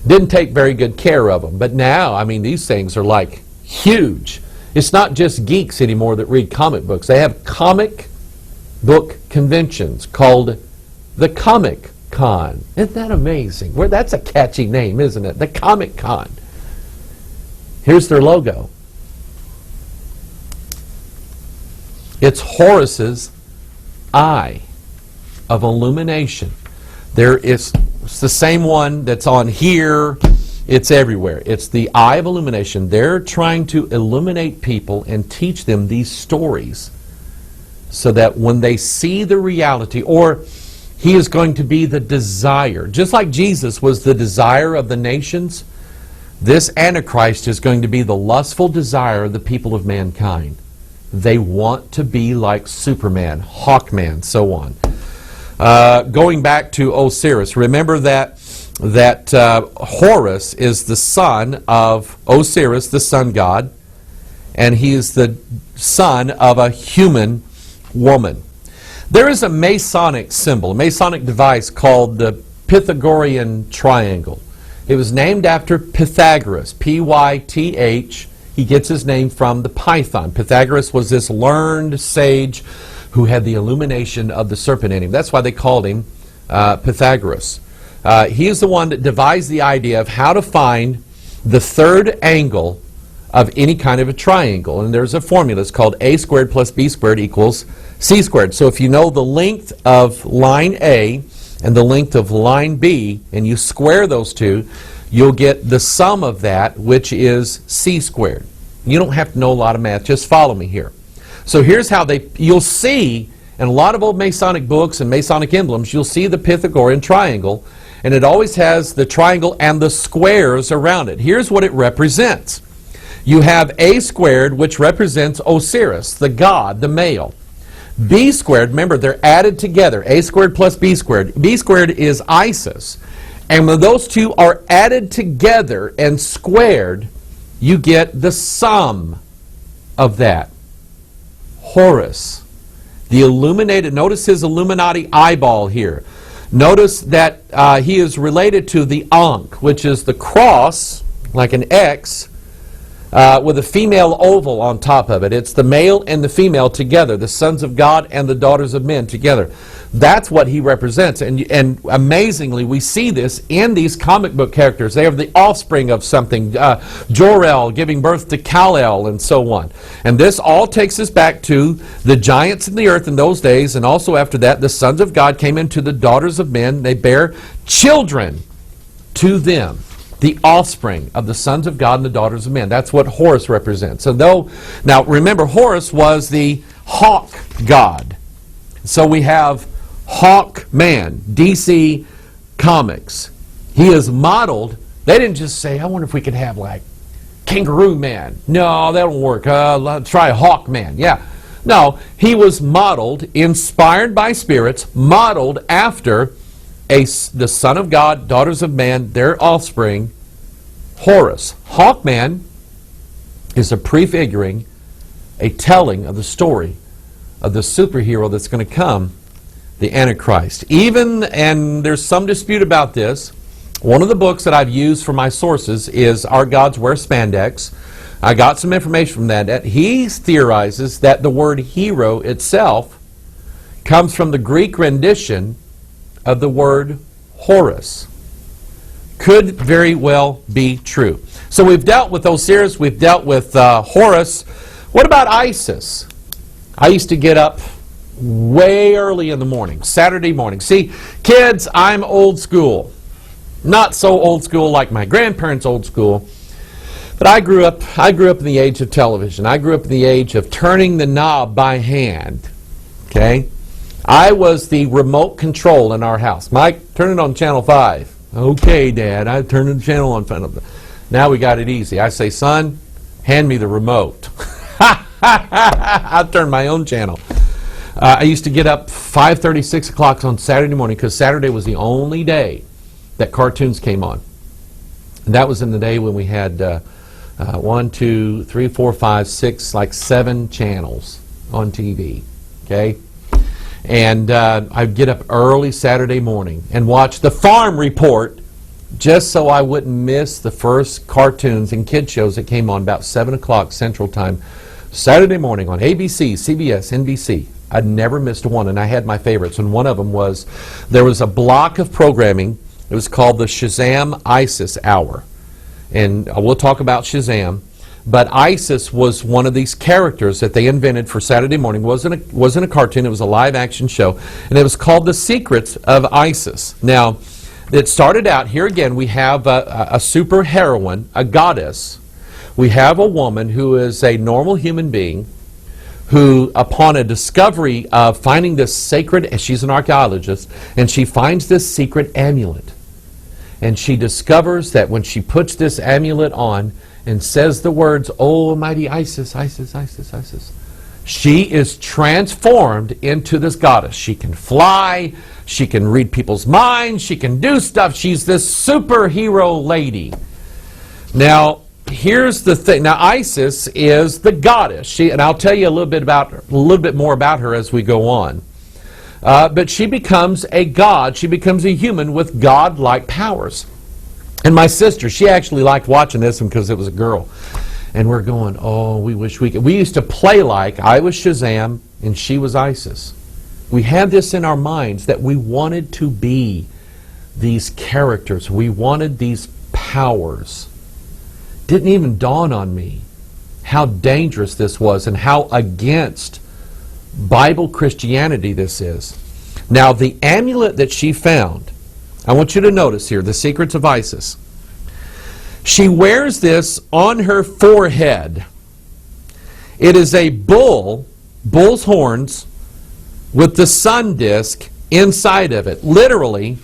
Didn't take very good care of them. But now, I mean, these things are like huge. It's not just geeks anymore that read comic books. They have comic book conventions called the Comic Con. Isn't that amazing? That's a catchy name, isn't it? The Comic Con. Here's their logo. It's Horus's eye of illumination. It's the same one that's on here. It's everywhere. It's the eye of illumination. They're trying to illuminate people and teach them these stories so that when they see the reality, or He is going to be the desire. Just like Jesus was the desire of the nations, this Antichrist is going to be the lustful desire of the people of mankind. They want to be like Superman, Hawkman, so on. Going back to Osiris, remember that Horus is the son of Osiris, the sun god, and he is the son of a human woman. There is a Masonic symbol, a Masonic device called the Pythagorean triangle. It was named after Pythagoras, P-Y-T-H. He gets his name from the python. Pythagoras was this learned sage who had the illumination of the serpent in him. That's why they called him Pythagoras. He is the one that devised the idea of how to find the third angle of any kind of a triangle. And there's a formula. It's called a squared plus b squared equals c squared. So if you know the length of line A and the length of line B, and you square those two, you'll get the sum of that, which is c squared. You don't have to know a lot of math. Just follow me here. So here's how you'll see in a lot of old Masonic books and Masonic emblems, you'll see the Pythagorean triangle, and it always has the triangle and the squares around it. Here's what it represents. You have a squared, which represents Osiris, the god, the male. B squared, remember, they're added together. A squared plus B squared. B squared is Isis. And when those two are added together and squared, you get the sum of that. Horus. The illuminated, notice his Illuminati eyeball here. Notice that he is related to the Ankh, which is the cross, like an X, with a female oval on top of it. It's the male and the female together, the sons of God and the daughters of men together. That's what he represents. And amazingly, we see this in these comic book characters. They are the offspring of something. Jor-El giving birth to Kal-El and so on. And this all takes us back to the giants in the earth in those days, and also after that, the sons of God came into the daughters of men. They bear children to them. The offspring of the sons of God and the daughters of men. That's what Horus represents. Now remember, Horus was the hawk god. So we have Hawkman, DC Comics. He is modeled. They didn't just say, I wonder if we could have like Kangaroo Man. No, that won't work. Let's try Hawkman. Yeah. No, he was modeled, inspired by spirits, modeled after the son of God, daughters of man, their offspring, Horus. Hawkman is a prefiguring, a telling of the story of the superhero that's going to come, the Antichrist. And there's some dispute about this. One of the books that I've used for my sources is Our Gods Wear Spandex. I got some information from that. He theorizes that the word hero itself comes from the Greek rendition of the word Horus. Could very well be true. So we've dealt with Osiris, we've dealt with Horus. What about Isis? I used to get up way early in the morning, Saturday morning. See, kids, I'm old school. Not so old school like my grandparents' old school, but I grew up in the age of television. I grew up in the age of turning the knob by hand. Okay? I was the remote control in our house. Mike, turn it on channel 5. Okay, Dad, I turned the channel on. Now we got it easy. I say, son, hand me the remote. I'll turn my own channel. I used to get up 5:30, 6 o'clock on Saturday morning because Saturday was the only day that cartoons came on. And that was in the day when we had 1, 2, 3, 4, 5, 6, like 7 channels on TV. Okay? And I'd get up early Saturday morning and watch the Farm Report just so I wouldn't miss the first cartoons and kid shows that came on about 7 o'clock Central Time Saturday morning on ABC, CBS, NBC. I'd never missed one, and I had my favorites. And one of them was, there was a block of programming. It was called the Shazam Isis Hour. And we'll talk about Shazam. But Isis was one of these characters that they invented for Saturday morning. It wasn't a cartoon, it was a live action show. And it was called The Secrets of Isis. Now, it started out, here again, we have a super heroine, a goddess. We have a woman who is a normal human being who, upon a discovery of finding this sacred, she's an archaeologist, and she finds this secret amulet. And she discovers that when she puts this amulet on and says the words, "Oh, mighty Isis, Isis, Isis, Isis," she is transformed into this goddess. She can fly, she can read people's minds, she can do stuff. She's this superhero lady. Now, here's the thing. Now, Isis is the goddess. And I'll tell you a little bit more about her as we go on. But she becomes a god. She becomes a human with god-like powers. And my sister, she actually liked watching this one because it was a girl. And we're going, oh, we wish we could. We used to play like I was Shazam and she was Isis. We had this in our minds that we wanted to be these characters. We wanted these powers. Didn't even dawn on me how dangerous this was and how against Bible Christianity this is. Now, the amulet that she found, I want you to notice here, the secrets of Isis. She wears this on her forehead. It is a bull's horns with the sun disk inside of it. Literally,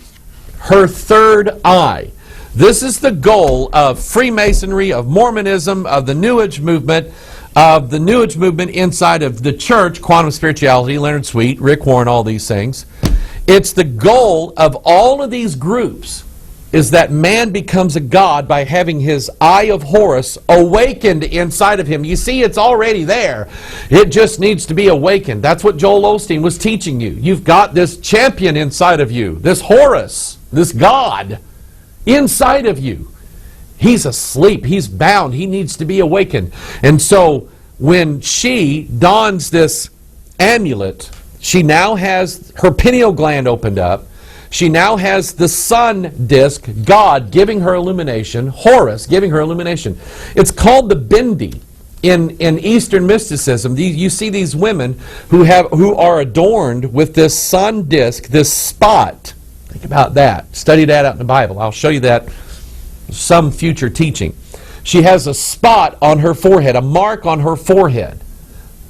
her third eye. This is the goal of Freemasonry, of Mormonism, of the New Age movement, inside of the church, quantum spirituality, Leonard Sweet, Rick Warren, all these things. It's the goal of all of these groups is that man becomes a god by having his eye of Horus awakened inside of him. You see, it's already there. It just needs to be awakened. That's what Joel Osteen was teaching you. You've got this champion inside of you, this Horus, this god inside of you. He's asleep. He's bound. He needs to be awakened. And so when she dons this amulet, she now has her pineal gland opened up. She now has the sun disk, God giving her illumination, Horus giving her illumination. It's called the Bindi in Eastern mysticism. You see these women who are adorned with this sun disk, this spot. Think about that. Study that out in the Bible. I'll show you that some future teaching. She has a spot on her forehead, a mark on her forehead.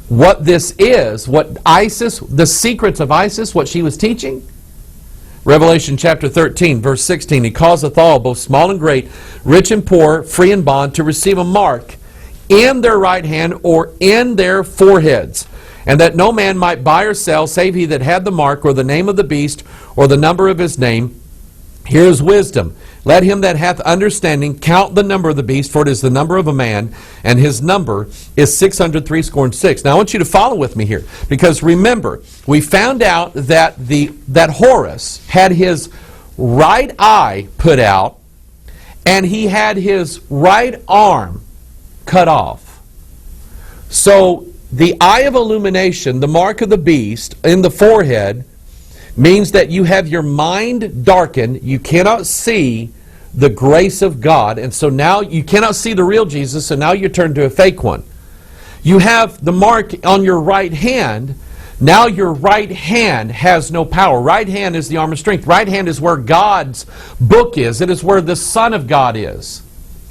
What this is, what Isis, the secrets of Isis, what she was teaching. Revelation chapter 13, verse 16, He causeth all, both small and great, rich and poor, free and bond, to receive a mark in their right hand or in their foreheads, and that no man might buy or sell, save he that had the mark, or the name of the beast, or the number of his name. Here is wisdom. Let him that hath understanding count the number of the beast, for it is the number of a man, and his number is 666. Now I want you to follow with me here, because remember, we found out that that Horus had his right eye put out, and he had his right arm cut off. So the eye of illumination, the mark of the beast in the forehead, means that you have your mind darkened. You cannot see the grace of God, and so now you cannot see the real Jesus, so now you turn to a fake one. You have the mark on your right hand. Now your right hand has no power. Right hand is the arm of strength. Right hand is where God's book is. It is where the Son of God is.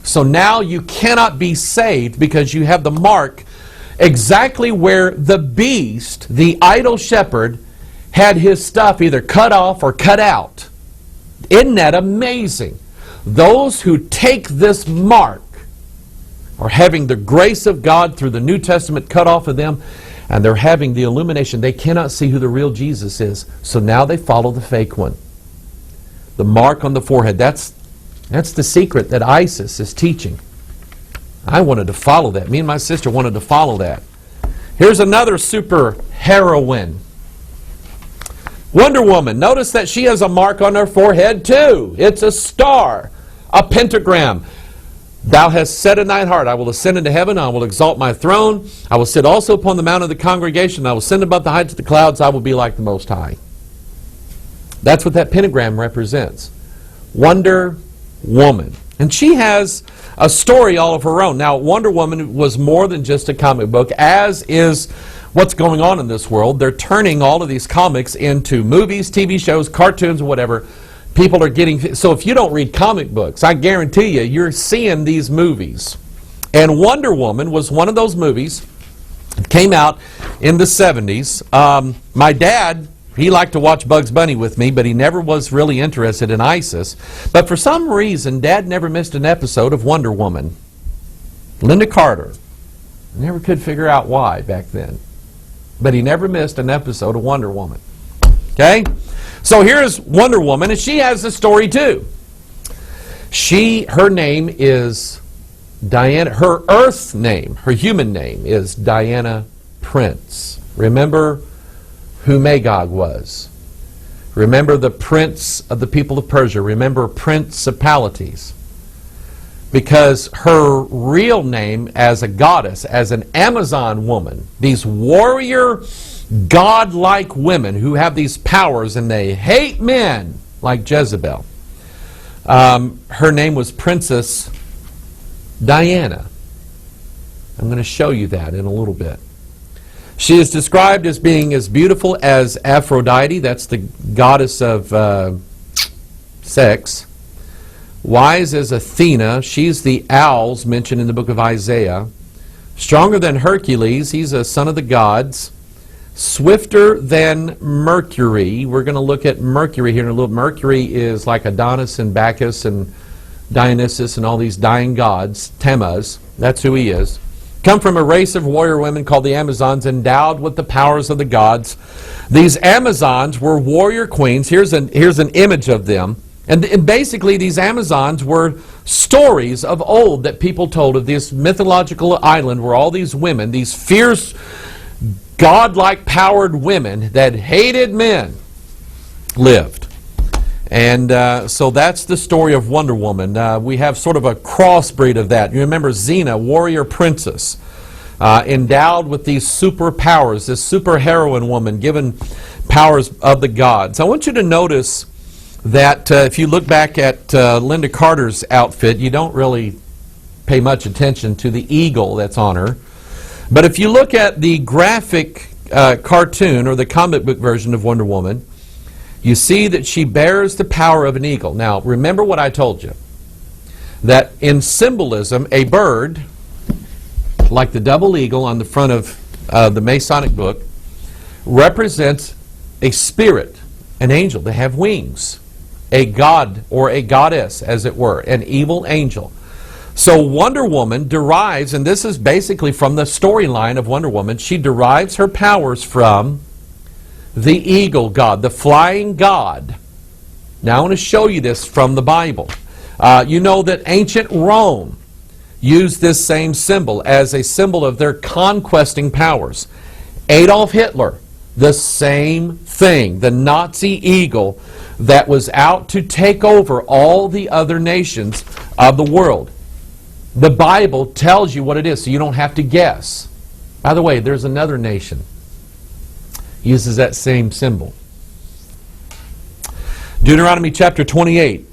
So now you cannot be saved because you have the mark exactly where the beast, the idol shepherd, had his stuff either cut off or cut out. Isn't that amazing? Those who take this mark are having the grace of God through the New Testament cut off of them, and they're having the illumination. They cannot see who the real Jesus is, so now they follow the fake one. The mark on the forehead. That's the secret that Isis is teaching. I wanted to follow that. Me and my sister wanted to follow that. Here's another super heroine. Wonder Woman. Notice that she has a mark on her forehead too. It's a star, a pentagram. Thou hast said in thine heart, I will ascend into heaven, I will exalt my throne, I will sit also upon the mount of the congregation, I will ascend above the heights of the clouds, I will be like the Most High. That's what that pentagram represents. Wonder Woman. And she has a story all of her own. Now, Wonder Woman was more than just a comic book, as is what's going on in this world. They're turning all of these comics into movies, TV shows, cartoons, whatever. People are getting... So if you don't read comic books, I guarantee you, you're seeing these movies. And Wonder Woman was one of those movies It came out in the 70s. My dad, he liked to watch Bugs Bunny with me, but he never was really interested in ISIS. But for some reason, Dad never missed an episode of Wonder Woman. Linda Carter. Never could figure out why back then. But he never missed an episode of Wonder Woman. Okay? So here's Wonder Woman, and she has a story too. Her name is Diana. Her earth name, her human name, is Diana Prince. Remember who Magog was. Remember the prince of the people of Persia. Remember principalities. Because her real name as a goddess, as an Amazon woman, these warrior, godlike women who have these powers and they hate men like Jezebel. Her name was Princess Diana. I'm going to show you that in a little bit. She is described as being as beautiful as Aphrodite, that's the goddess of sex. Wise as Athena, she's the owls mentioned in the book of Isaiah. Stronger than Hercules, he's a son of the gods. Swifter than Mercury, we're going to look at Mercury here in a little. Mercury is like Adonis and Bacchus and Dionysus and all these dying gods. Tammuz, that's who he is. Come from a race of warrior women called the Amazons, endowed with the powers of the gods. These Amazons were warrior queens. Here's an image of them. And basically these Amazons were stories of old that people told of this mythological island where all these women, these fierce, godlike powered women that hated men, lived. And so that's the story of Wonder Woman. We have sort of a crossbreed of that. You remember Xena, warrior princess, endowed with these superpowers, this super heroine woman given powers of the gods. I want you to notice that if you look back at Linda Carter's outfit, you don't really pay much attention to the eagle that's on her. But if you look at the graphic cartoon or the comic book version of Wonder Woman, you see that she bears the power of an eagle. Now, remember what I told you, that in symbolism, a bird, like the double eagle on the front of the Masonic book, represents a spirit, an angel. They have wings. A god or a goddess, as it were, an evil angel. So Wonder Woman derives, and this is basically from the storyline of Wonder Woman, she derives her powers from the eagle god, the flying god. Now I want to show you this from the Bible. You know that ancient Rome used this same symbol as a symbol of their conquesting powers. Adolf Hitler, the same thing, the Nazi eagle that was out to take over all the other nations of the world. The Bible tells you what it is, so you don't have to guess. By the way, there's another nation uses that same symbol. Deuteronomy chapter 28,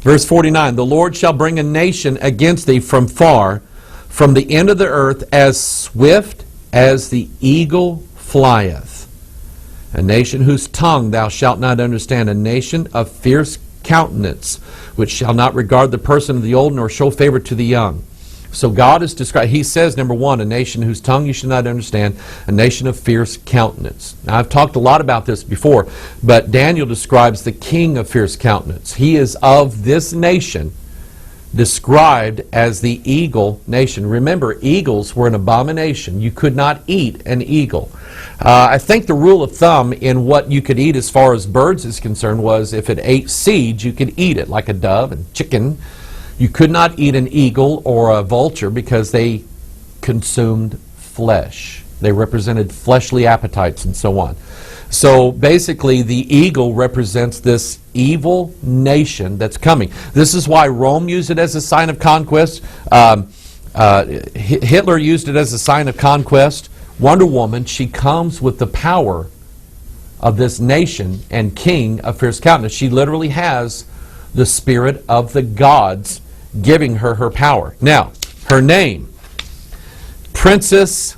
verse 49. The Lord shall bring a nation against thee from far, from the end of the earth, as swift as the eagle flieth. A nation whose tongue thou shalt not understand, a nation of fierce countenance, which shall not regard the person of the old, nor show favor to the young. So God is described, he says, number one, a nation whose tongue you should not understand, a nation of fierce countenance. Now, I've talked a lot about this before, but Daniel describes the king of fierce countenance. He is of this nation, described as the eagle nation. Remember, eagles were an abomination. You could not eat an eagle. I think the rule of thumb in what you could eat as far as birds is concerned was if it ate seeds, you could eat it, like a dove and chicken. You could not eat an eagle or a vulture because they consumed flesh. They represented fleshly appetites and so on. So basically, the eagle represents this evil nation that's coming. This is why Rome used it as a sign of conquest. Hitler used it as a sign of conquest. Wonder Woman, she comes with the power of this nation and king of fierce countenance. She literally has the spirit of the gods giving her her power. Now, her name, Princess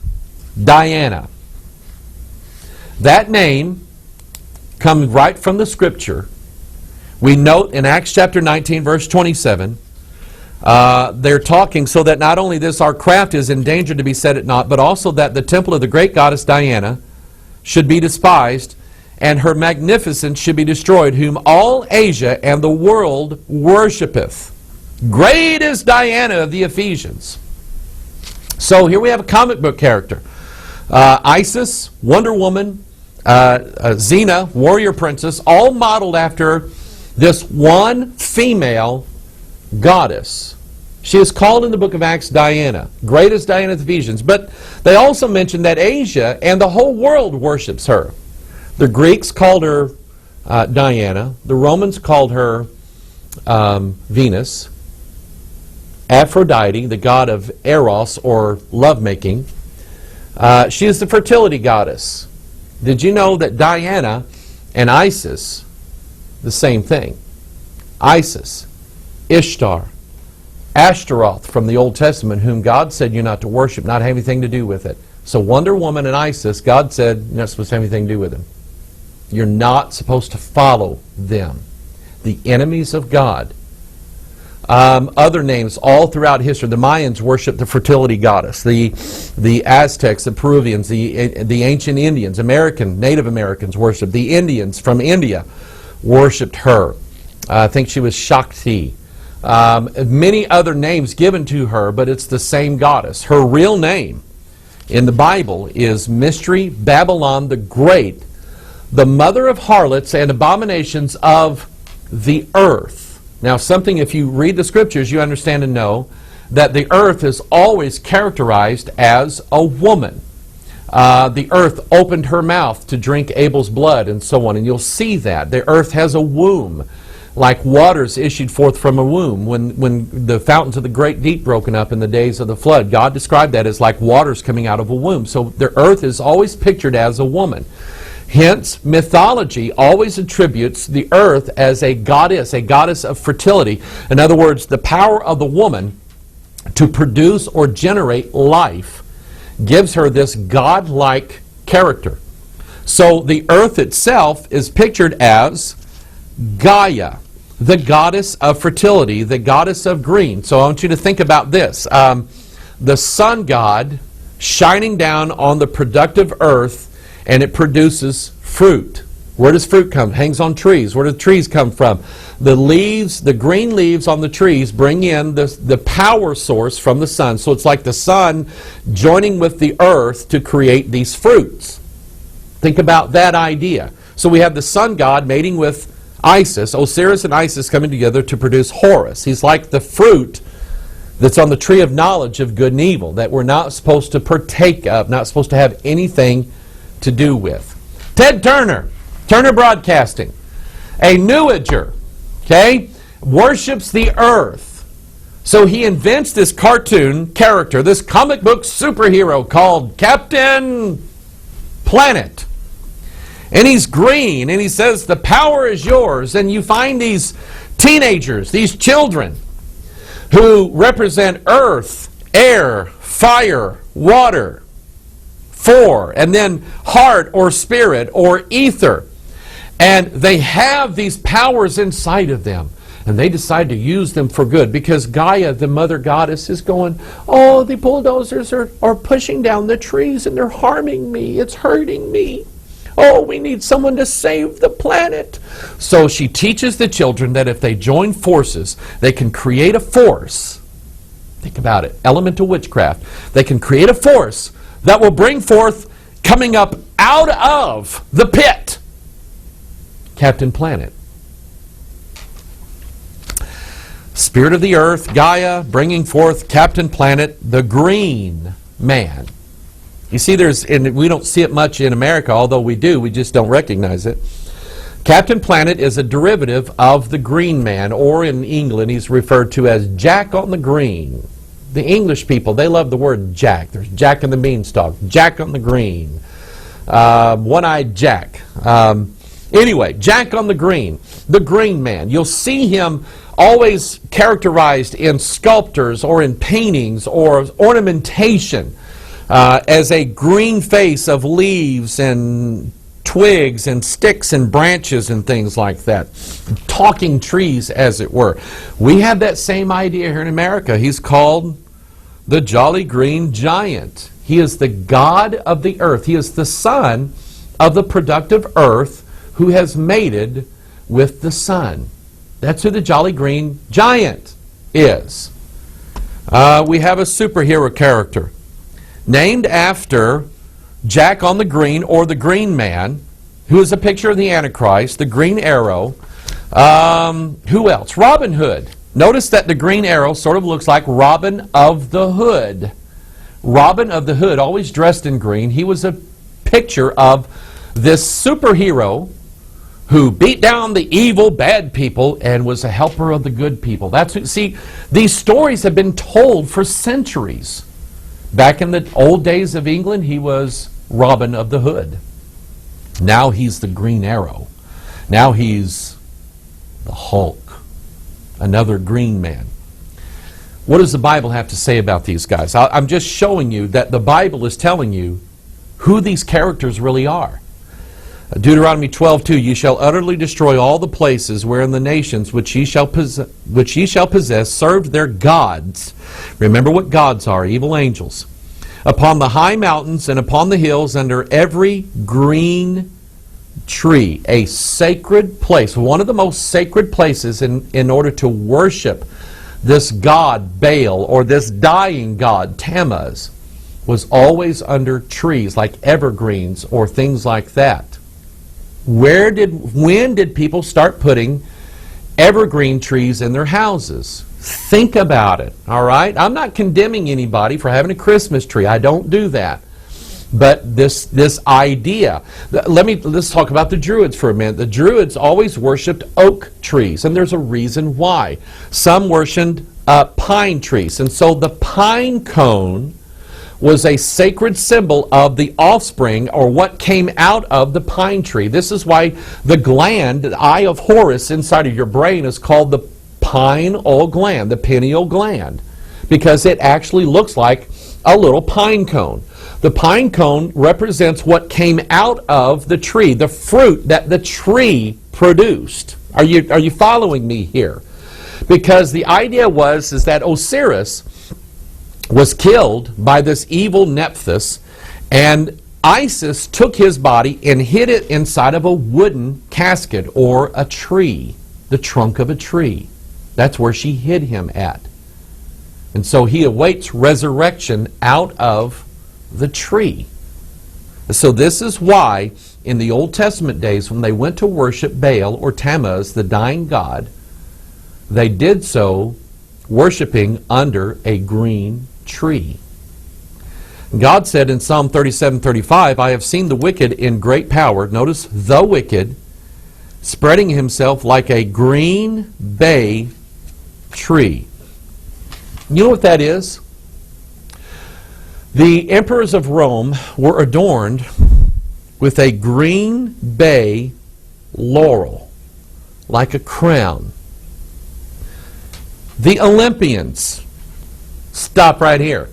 Diana. That name comes right from the scripture. We note in Acts chapter 19, verse 27, They're talking so that not only this our craft is endangered to be set at naught, but also that the temple of the great goddess Diana should be despised, and her magnificence should be destroyed, whom all Asia and the world worshipeth. Great is Diana of the Ephesians. So here we have a comic book character. Isis, Wonder Woman, Xena, warrior princess, all modeled after this one female goddess. She is called in the book of Acts Diana. Great is Diana of the Ephesians. But they also mention that Asia and the whole world worships her. The Greeks called her Diana. The Romans called her Venus. Aphrodite, the god of Eros, or lovemaking. She is the fertility goddess. Did you know that Diana and Isis, the same thing? Isis, Ishtar, Ashtaroth from the Old Testament, whom God said you're not to worship, not have anything to do with it. So Wonder Woman and Isis, God said you're not supposed to have anything to do with them. You're not supposed to follow them. The enemies of God. Other names all throughout history. The Mayans worshiped the fertility goddess. The Aztecs, the Peruvians, the ancient Indians, Native Americans worshiped. The Indians from India worshiped her. I think she was Shakti. Many other names given to her, but it's the same goddess. Her real name in the Bible is Mystery Babylon the Great, the mother of harlots and abominations of the earth. Now, something, if you read the scriptures, you understand and know that the earth is always characterized as a woman. The earth opened her mouth to drink Abel's blood and so on, and you'll see that. The earth has a womb, like waters issued forth from a womb. When the fountains of the great deep broken up in the days of the flood, God described that as like waters coming out of a womb. So the earth is always pictured as a woman. Hence, mythology always attributes the earth as a goddess of fertility. In other words, the power of the woman to produce or generate life gives her this godlike character. So the earth itself is pictured as Gaia, the goddess of fertility, the goddess of green. So I want you to think about this. The sun god shining down on the productive earth, and it produces fruit. Where does fruit come? It hangs on trees. Where do the trees come from? The leaves, the green leaves on the trees bring in the power source from the sun. So it's like the sun joining with the earth to create these fruits. Think about that idea. So we have the sun god mating with Isis, Osiris and Isis coming together to produce Horus. He's like the fruit that's on the tree of knowledge of good and evil that we're not supposed to partake of, not supposed to have anything to do with. Ted Turner, Turner Broadcasting, a New Ager, okay, worships the earth. So he invents this cartoon character, this comic book superhero called Captain Planet. And he's green, and he says, the power is yours. And you find these teenagers, these children, who represent earth, air, fire, water, and then heart or spirit or ether. And they have these powers inside of them. And they decide to use them for good because Gaia, the mother goddess, is going, oh, the bulldozers are pushing down the trees and they're harming me. It's hurting me. Oh, we need someone to save the planet. So she teaches the children that if they join forces, they can create a force. Think about it. Elemental witchcraft. They can create a force that will bring forth, coming up out of the pit, Captain Planet. Spirit of the earth, Gaia, bringing forth Captain Planet, the green man. You see, and we don't see it much in America, although we do, we just don't recognize it. Captain Planet is a derivative of the green man, or in England he's referred to as Jack on the Green. The English people, they love the word Jack. There's Jack and the Beanstalk, Jack on the Green, One-Eyed Jack. Anyway, Jack on the green man. You'll see him always characterized in sculptures or in paintings or ornamentation as a green face of leaves and twigs and sticks and branches and things like that. Talking trees, as it were. We have that same idea here in America. He's called the Jolly Green Giant. He is the God of the earth. He is the son of the productive earth who has mated with the sun. That's who the Jolly Green Giant is. We have a superhero character named after Jack on the Green, or the Green Man, who is a picture of the Antichrist, the Green Arrow. Who else? Robin Hood. Notice that the Green Arrow sort of looks like Robin of the Hood. Robin of the Hood, always dressed in green. He was a picture of this superhero who beat down the evil, bad people and was a helper of the good people. See, these stories have been told for centuries. Back in the old days of England, he was Robin of the Hood. Now he's the Green Arrow. Now he's the Hulk, another green man. What does the Bible have to say about these guys? I'm just showing you that the Bible is telling you who these characters really are. Deuteronomy 12:2, "You shall utterly destroy all the places wherein the nations which ye shall possess served their gods." Remember what gods are, evil angels. "Upon the high mountains and upon the hills, under every green tree," a sacred place, one of the most sacred places in order to worship this god Baal, or this dying god Tammuz, was always under trees like evergreens or things like that. When did people start putting evergreen trees in their houses? Think about it, all right? I'm not condemning anybody for having a Christmas tree. I don't do that. But this idea, let's talk about the Druids for a minute. The Druids always worshipped oak trees, and there's a reason why. Some worshipped pine trees, and so the pine cone was a sacred symbol of the offspring, or what came out of the pine tree. This is why the gland, the eye of Horus inside of your brain, is called the pineal gland, the pineal gland, because it actually looks like a little pine cone. The pine cone represents what came out of the tree, the fruit that the tree produced. Are you following me here? Because the idea is that Osiris was killed by this evil Nephthys, and Isis took his body and hid it inside of a wooden casket or a tree, the trunk of a tree. That's where she hid him at. And so he awaits resurrection out of the tree. So this is why in the Old Testament days, when they went to worship Baal or Tammuz, the dying god, they did so worshiping under a green tree. God said in Psalm 37:35, "I have seen the wicked in great power," notice the wicked, "spreading himself like a green bay tree." You know what that is? The emperors of Rome were adorned with a green bay laurel, like a crown. The Olympians, stop right here.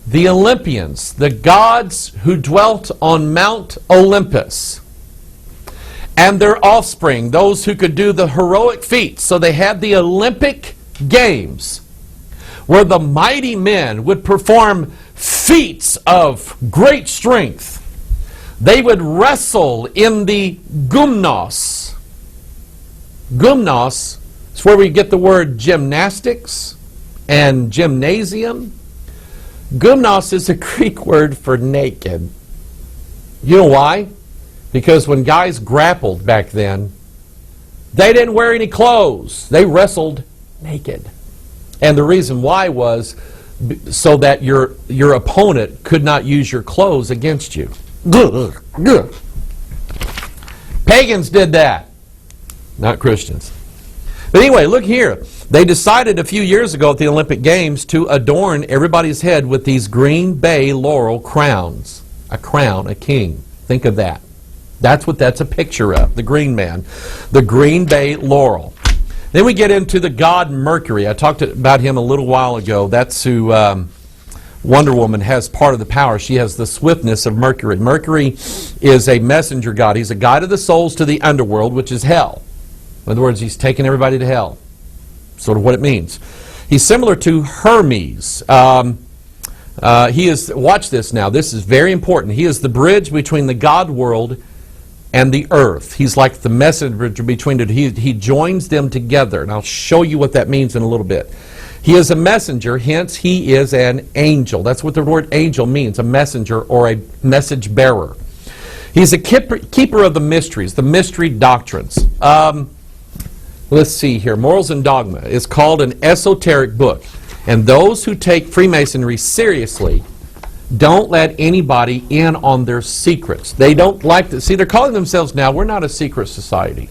The Olympians, the gods who dwelt on Mount Olympus, and their offspring, those who could do the heroic feats. So they had the Olympic Games, where the mighty men would perform feats of great strength. They would wrestle in the gymnos. Gymnos is where we get the word gymnastics and gymnasium. Gymnos is a Greek word for naked. You know why? Because when guys grappled back then, they didn't wear any clothes. They wrestled naked. And the reason why was so that your opponent could not use your clothes against you. Pagans did that, not Christians. But anyway, look here. They decided a few years ago at the Olympic Games to adorn everybody's head with these green bay laurel crowns. A crown, a king. Think of that. That's what that's a picture of, the green man. The green bay laurel. Then we get into the god Mercury. I talked about him a little while ago. That's who Wonder Woman has part of the power. She has the swiftness of Mercury. Mercury is a messenger god. He's a guide of the souls to the underworld, which is hell. In other words, he's taking everybody to hell. Sort of what it means. He's similar to Hermes. He is, watch this now, this is very important. He is the bridge between the God world and the earth. He's like the messenger between it. He joins them together, and I'll show you what that means in a little bit. He is a messenger, hence he is an angel. That's what the word angel means, a messenger or a message bearer. He's a keeper of the mysteries, the mystery doctrines. Let's see here. Morals and Dogma is called an esoteric book. And those who take Freemasonry seriously don't let anybody in on their secrets. They don't like to, see, they're calling themselves now, we're not a secret society.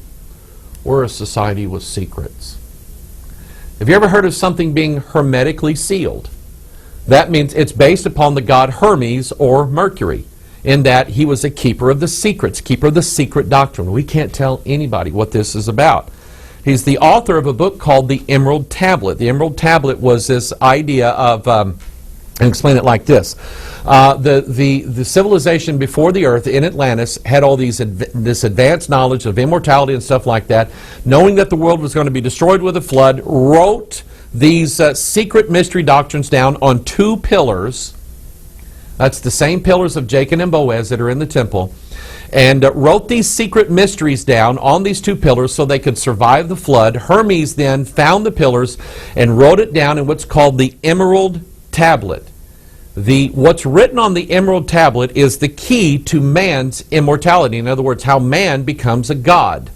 We're a society with secrets. Have you ever heard of something being hermetically sealed? That means it's based upon the god Hermes or Mercury, in that he was a keeper of the secrets, keeper of the secret doctrine. We can't tell anybody what this is about. He's the author of a book called the Emerald Tablet. The Emerald Tablet was this idea of, and explain it like this. The civilization before the earth in Atlantis had all this advanced knowledge of immortality and stuff like that, knowing that the world was going to be destroyed with a flood, wrote these secret mystery doctrines down on 2 pillars. That's the same pillars of Jacob and Boaz that are in the temple. And wrote these secret mysteries down on these 2 pillars so they could survive the flood. Hermes then found the pillars and wrote it down in what's called the Emerald Tablet. What's written on the Emerald Tablet is the key to man's immortality. In other words, how man becomes a god.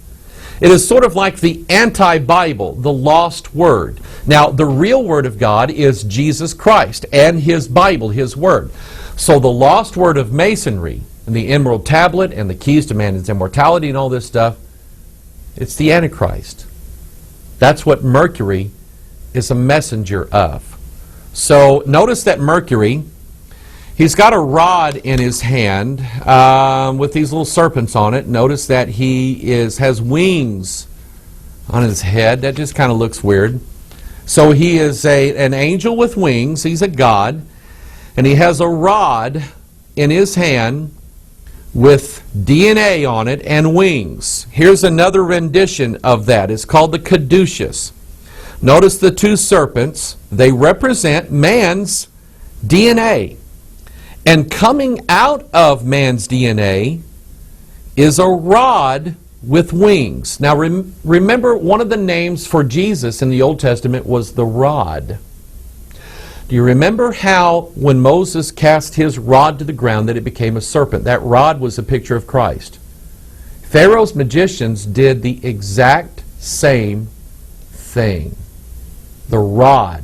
It is sort of like the anti-Bible, the lost word. Now, the real word of God is Jesus Christ and his Bible, his word. So the lost word of Masonry, and the Emerald Tablet and the keys to man's immortality and all this stuff, it's the Antichrist. That's what Mercury is a messenger of. So notice that Mercury, he's got a rod in his hand with these little serpents on it. Notice that he has wings on his head. That just kind of looks weird. So he is an angel with wings. He's a god. And he has a rod in his hand with DNA on it and wings. Here's another rendition of that. It's called the caduceus. Notice the 2 serpents. They represent man's DNA. And coming out of man's DNA is a rod with wings. Now remember, one of the names for Jesus in the Old Testament was the rod. Do you remember how when Moses cast his rod to the ground that it became a serpent? That rod was a picture of Christ. Pharaoh's magicians did the exact same thing. The rod.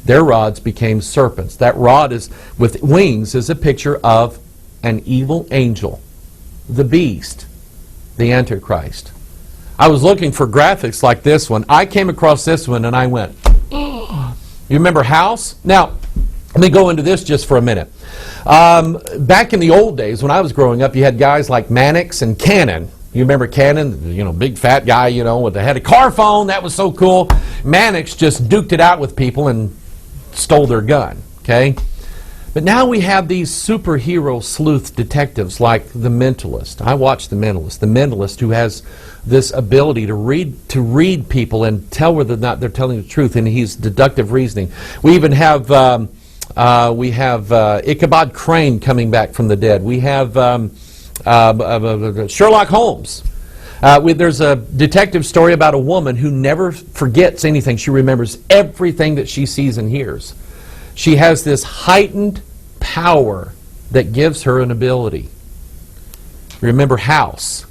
Their rods became serpents. That rod is with wings is a picture of an evil angel, the beast, the Antichrist. I was looking for graphics like this one. I came across this one and I went, you remember House? Now, let me go into this just for a minute. Back in the old days, when I was growing up, you had guys like Mannix and Cannon. You remember Cannon, big fat guy, with the head of car phone. That was so cool. Mannix just duked it out with people and stole their gun, okay? But now we have these superhero sleuth detectives like the Mentalist. I watch the Mentalist. The Mentalist who has this ability to read people and tell whether or not they're telling the truth, and he's deductive reasoning. We even have Ichabod Crane coming back from the dead. We have Sherlock Holmes. There's a detective story about a woman who never forgets anything. She remembers everything that she sees and hears. She has this heightened power that gives her an ability. Remember House.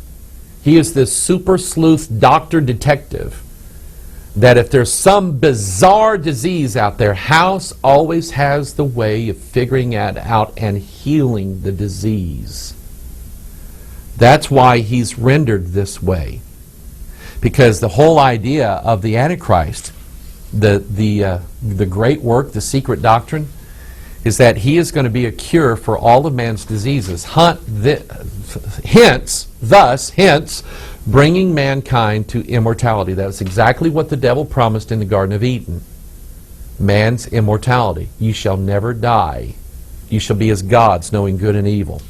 He is this super sleuth doctor detective that if there's some bizarre disease out there, House always has the way of figuring it out and healing the disease. That's why he's rendered this way. Because the whole idea of the Antichrist, the great work, the secret doctrine, is that he is going to be a cure for all of man's diseases. Hence, bringing mankind to immortality. That's exactly what the devil promised in the Garden of Eden. Man's immortality. You shall never die. You shall be as gods, knowing good and evil.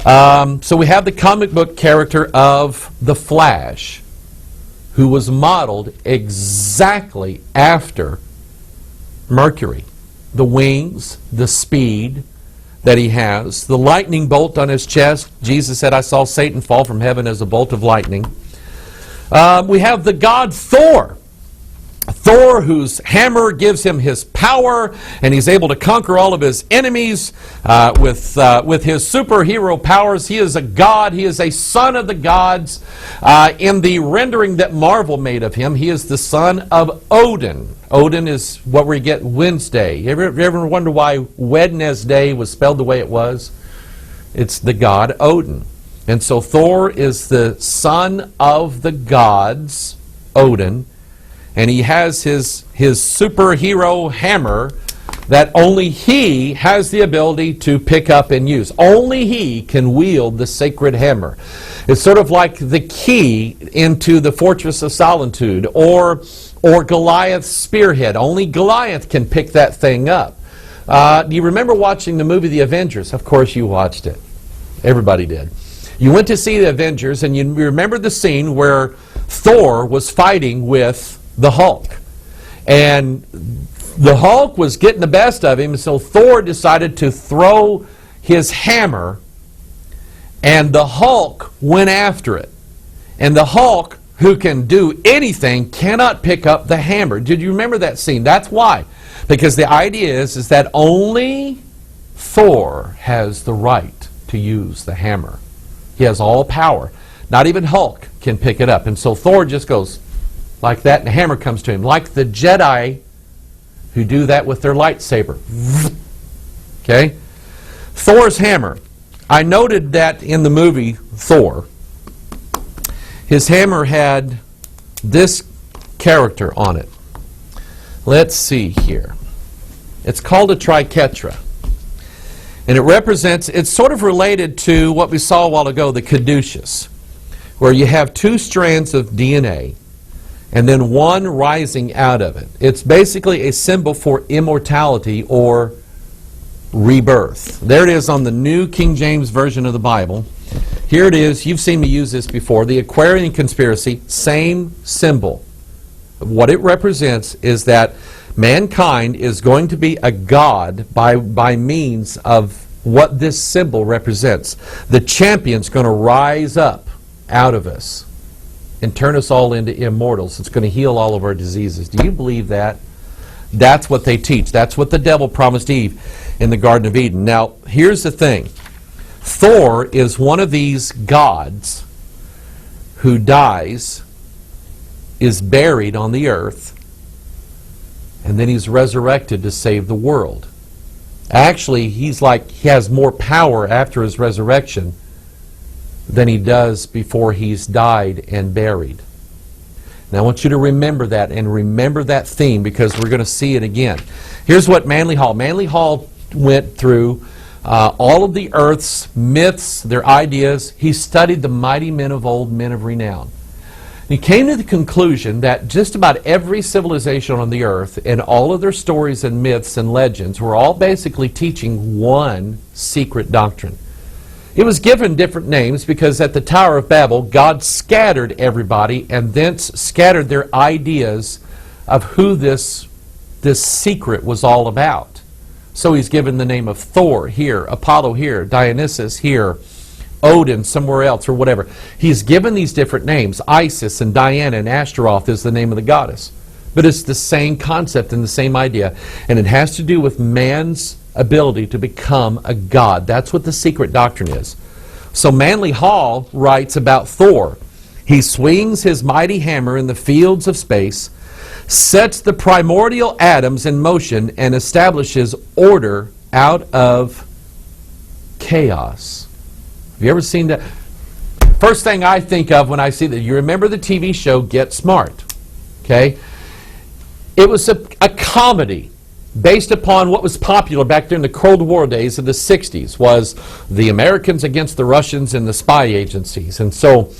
So we have the comic book character of the Flash, who was modeled exactly after Mercury. The wings, the speed that he has, the lightning bolt on his chest. Jesus said, I saw Satan fall from heaven as a bolt of lightning. We have the god Thor. Thor, whose hammer gives him his power, and he's able to conquer all of his enemies with his superhero powers. He is a god. He is a son of the gods. In the rendering that Marvel made of him, he is the son of Odin. Odin is what we get Wednesday. You ever wonder why Wednesday was spelled the way it was? It's the god Odin. And so Thor is the son of the gods, Odin, and he has his superhero hammer that only he has the ability to pick up and use. Only he can wield the sacred hammer. It's sort of like the key into the Fortress of Solitude, or Goliath's spearhead. Only Goliath can pick that thing up. Do you remember watching the movie The Avengers? Of course you watched it. Everybody did. You went to see The Avengers, and you remember the scene where Thor was fighting with the Hulk. And the Hulk was getting the best of him, so Thor decided to throw his hammer, and the Hulk went after it. And the Hulk, who can do anything, cannot pick up the hammer. Did you remember that scene? That's why. Because the idea is that only Thor has the right to use the hammer. He has all power. Not even Hulk can pick it up. And so Thor just goes like that, and the hammer comes to him. Like the Jedi who do that with their lightsaber. Okay? Thor's hammer. I noted that in the movie Thor, his hammer had this character on it. Let's see here. It's called a triquetra. And it represents, it's sort of related to what we saw a while ago, the caduceus, where you have two strands of DNA and then one rising out of it. It's basically a symbol for immortality or rebirth. There it is on the New King James Version of the Bible. Here it is. You've seen me use this before. The Aquarian conspiracy, same symbol. What it represents is that mankind is going to be a god by means of what this symbol represents. The champion's going to rise up out of us and turn us all into immortals. It's going to heal all of our diseases. Do you believe that? That's what they teach. That's what the devil promised Eve in the Garden of Eden. Now, here's the thing. Thor is one of these gods who dies, is buried on the earth, and then he's resurrected to save the world. Actually, he has more power after his resurrection than he does before he's died and buried. Now I want you to remember that, and remember that theme, because we're going to see it again. Here's what Manly Hall went through all of the earth's myths, their ideas. He studied the mighty men of old, men of renown. He came to the conclusion that just about every civilization on the earth and all of their stories and myths and legends were all basically teaching one secret doctrine. It was given different names because at the Tower of Babel, God scattered everybody and thence scattered their ideas of who this secret was all about. So he's given the name of Thor here, Apollo here, Dionysus here, Odin somewhere else, or whatever. He's given these different names. Isis and Diana and Ashtaroth is the name of the goddess. But it's the same concept and the same idea. And it has to do with man's ability to become a god. That's what the secret doctrine is. So Manly Hall writes about Thor. He swings his mighty hammer in the fields of space, sets the primordial atoms in motion, and establishes order out of chaos. Have you ever seen that? First thing I think of when I see that, you remember the TV show Get Smart. Okay? It was a comedy based upon what was popular back during the Cold War days of the 60s, was the Americans against the Russians and the spy agencies. And so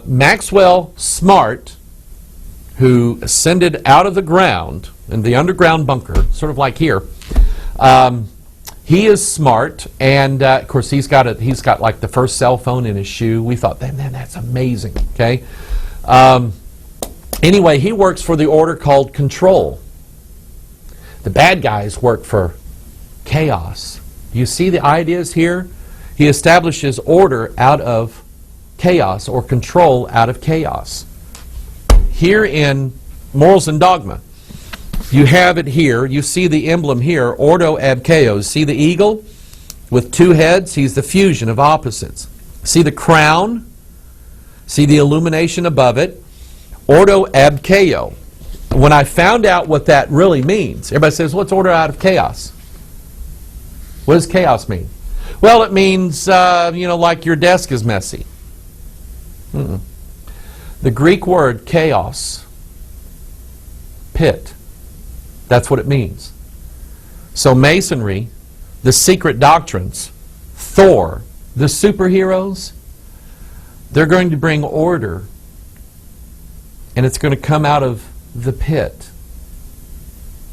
Maxwell Smart, who ascended out of the ground in the underground bunker, sort of like here. He is smart, and of course he's got like the first cell phone in his shoe. We thought, man, that's amazing. Okay. Anyway, he works for the order called Control. The bad guys work for Chaos. You see the ideas here? He establishes order out of chaos, or control out of chaos. Here in Morals and Dogma, you have it here. You see the emblem here, Ordo ab Chaos. See the eagle with two heads? He's the fusion of opposites. See the crown? See the illumination above it? Ordo ab Chaos. When I found out what that really means, everybody says, what's order out of chaos? What does chaos mean? Well, it means, like your desk is messy. The Greek word chaos, pit, that's what it means. So Masonry, the secret doctrines, Thor, the superheroes, they're going to bring order, and it's going to come out of the pit.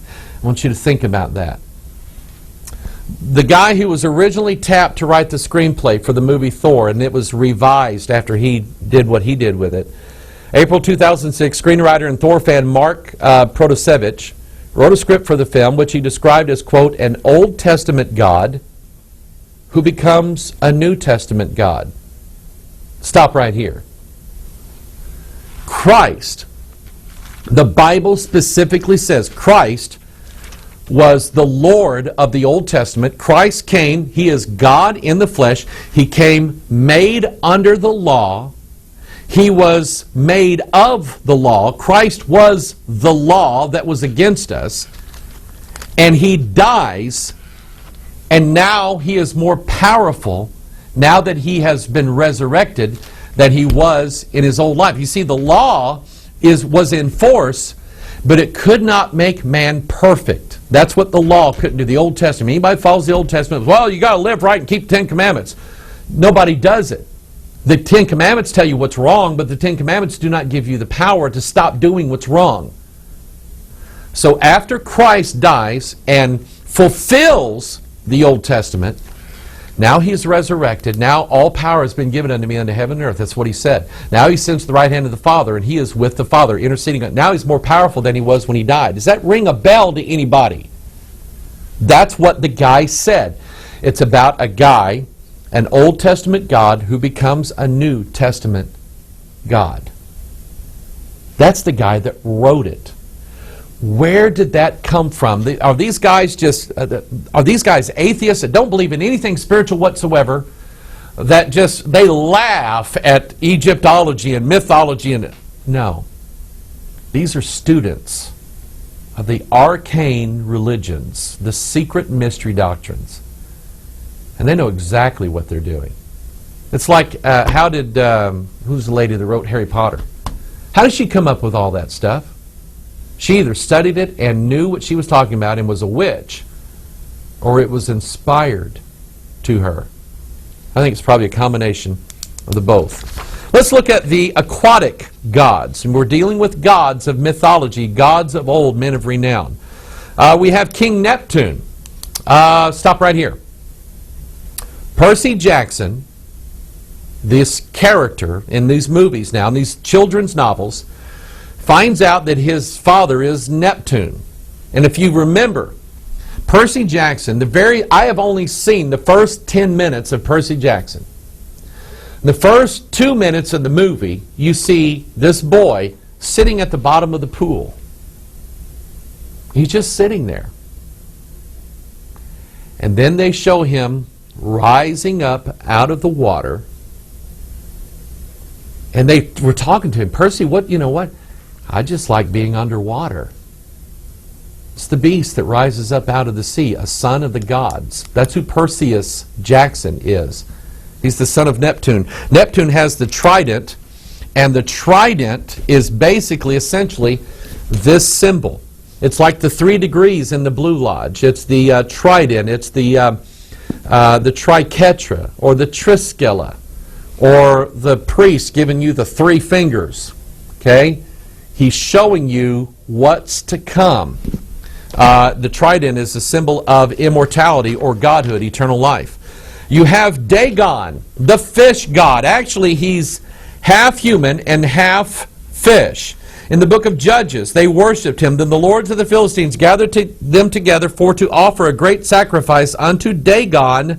I want you to think about that. The guy who was originally tapped to write the screenplay for the movie Thor, and it was revised after he did what he did with it. April 2006, screenwriter and Thor fan Mark Protasevich wrote a script for the film which he described as, quote, an Old Testament God who becomes a New Testament God. Stop right here. Christ, the Bible specifically says Christ was the Lord of the Old Testament. Christ came, He is God in the flesh. He came made under the law. He was made of the law. Christ was the law that was against us. And He dies, and now He is more powerful now that He has been resurrected than He was in His old life. You see, the law was in force, but it could not make man perfect. That's what the law couldn't do. The Old Testament. Anybody follows the Old Testament, well, you got to live right and keep the Ten Commandments. Nobody does it. The Ten Commandments tell you what's wrong, but the Ten Commandments do not give you the power to stop doing what's wrong. So after Christ dies and fulfills the Old Testament, now He's resurrected. Now all power has been given unto me unto heaven and earth. That's what He said. Now He sits at the right hand of the Father, and He is with the Father, interceding. Now He's more powerful than He was when He died. Does that ring a bell to anybody? That's what the guy said. It's about a guy, an Old Testament God, who becomes a New Testament God. That's the guy that wrote it. Where did that come from? Are these guys atheists that don't believe in anything spiritual whatsoever, that just they laugh at Egyptology and mythology? No. These are students of the arcane religions, the secret mystery doctrines. And they know exactly what they're doing. It's like, who's the lady that wrote Harry Potter? How did she come up with all that stuff? She either studied it and knew what she was talking about and was a witch, or it was inspired to her. I think it's probably a combination of the both. Let's look at the aquatic gods. And we're dealing with gods of mythology, gods of old, men of renown. We have King Neptune. Stop right here. Percy Jackson, this character in these movies now, in these children's novels, finds out that his father is Neptune. And if you remember, Percy Jackson, I have only seen the first 10 minutes of Percy Jackson. In the first 2 minutes of the movie, you see this boy sitting at the bottom of the pool. He's just sitting there. And then they show him rising up out of the water. And they were talking to him, Percy, you know what? I just like being underwater. It's the beast that rises up out of the sea, a son of the gods. That's who Perseus Jackson is. He's the son of Neptune. Neptune has the trident, and the trident is basically, essentially, this symbol. It's like the 3 degrees in the Blue Lodge. It's the trident. It's the triquetra, or the triskela, or the priest giving you the 3 fingers. Okay? He's showing you what's to come. The trident is a symbol of immortality or godhood, eternal life. You have Dagon, the fish god. Actually, he's half human and half fish. In the book of Judges, they worshipped him. Then the lords of the Philistines gathered them together for to offer a great sacrifice unto Dagon,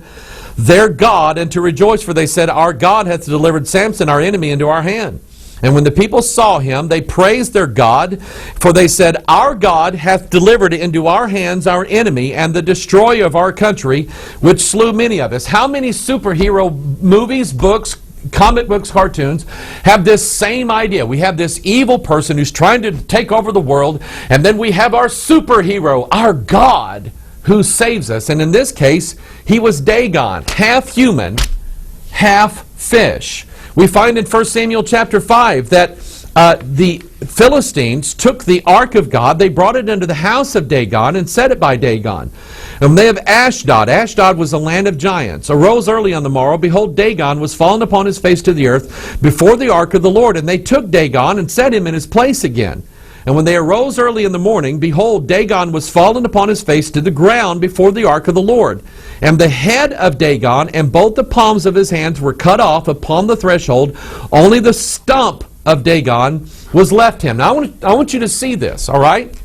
their god, and to rejoice. For they said, Our God hath delivered Samson, our enemy, into our hand. And when the people saw him, they praised their God, for they said, Our God hath delivered into our hands our enemy, and the destroyer of our country, which slew many of us. How many superhero movies, books, comic books, cartoons have this same idea? We have this evil person who's trying to take over the world, and then we have our superhero, our God, who saves us. And in this case, he was Dagon, half human, half fish. We find in 1 Samuel chapter 5 that the Philistines took the ark of God, they brought it into the house of Dagon and set it by Dagon. And they have Ashdod. Ashdod was a land of giants. Arose early on the morrow, behold, Dagon was fallen upon his face to the earth before the ark of the Lord. And they took Dagon and set him in his place again. And when they arose early in the morning, behold, Dagon was fallen upon his face to the ground before the ark of the Lord. And the head of Dagon and both the palms of his hands were cut off upon the threshold. Only the stump of Dagon was left him. Now I want you to see this, all right?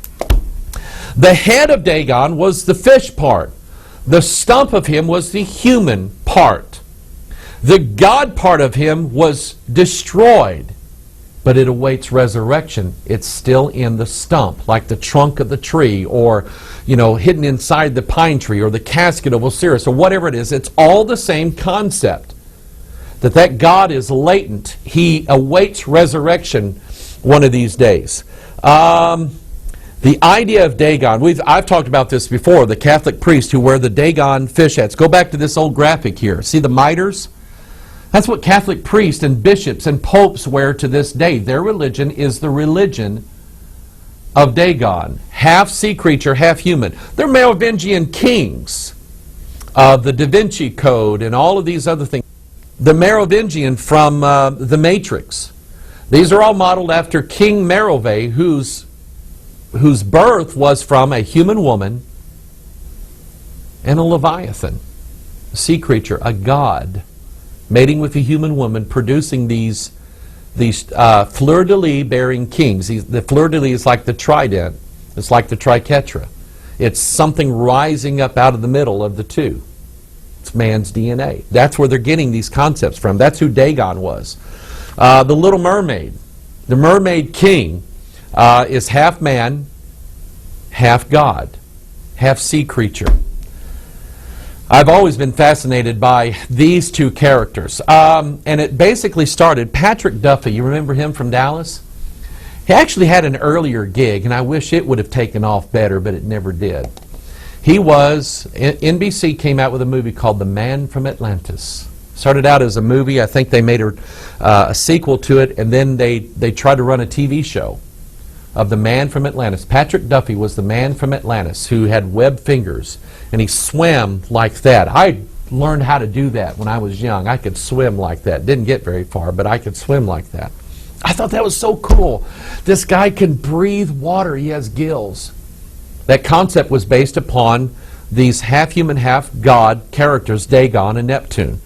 The head of Dagon was the fish part. The stump of him was the human part. The God part of him was destroyed. But it awaits resurrection. It's still in the stump, like the trunk of the tree, or, hidden inside the pine tree, or the casket of Osiris, or whatever it is. It's all the same concept. That God is latent. He awaits resurrection one of these days. The idea of Dagon, I've talked about this before, the Catholic priests who wear the Dagon fish hats. Go back to this old graphic here. See the miters? That's what Catholic priests and bishops and popes wear to this day. Their religion is the religion of Dagon. Half sea creature, half human. They're Merovingian kings. The Da Vinci Code and all of these other things. The Merovingian from The Matrix. These are all modeled after King Merove, whose birth was from a human woman and a Leviathan, a sea creature, a god, mating with a human woman, producing these fleur-de-lis bearing kings. The fleur-de-lis is like the trident. It's like the triquetra. It's something rising up out of the middle of the two. It's man's DNA. That's where they're getting these concepts from. That's who Dagon was. The Little Mermaid. The Mermaid King is half man, half God, half sea creature. I've always been fascinated by these two characters. And it basically started, Patrick Duffy, you remember him from Dallas? He actually had an earlier gig, and I wish it would have taken off better, but it never did. NBC came out with a movie called The Man from Atlantis. Started out as a movie. I think they made a sequel to it, and then they tried to run a TV show of The Man from Atlantis. Patrick Duffy was the man from Atlantis who had webbed fingers, and he swam like that. I learned how to do that when I was young. I could swim like that. Didn't get very far, but I could swim like that. I thought that was so cool. This guy can breathe water. He has gills. That concept was based upon these half-human, half-god characters, Dagon and Neptune.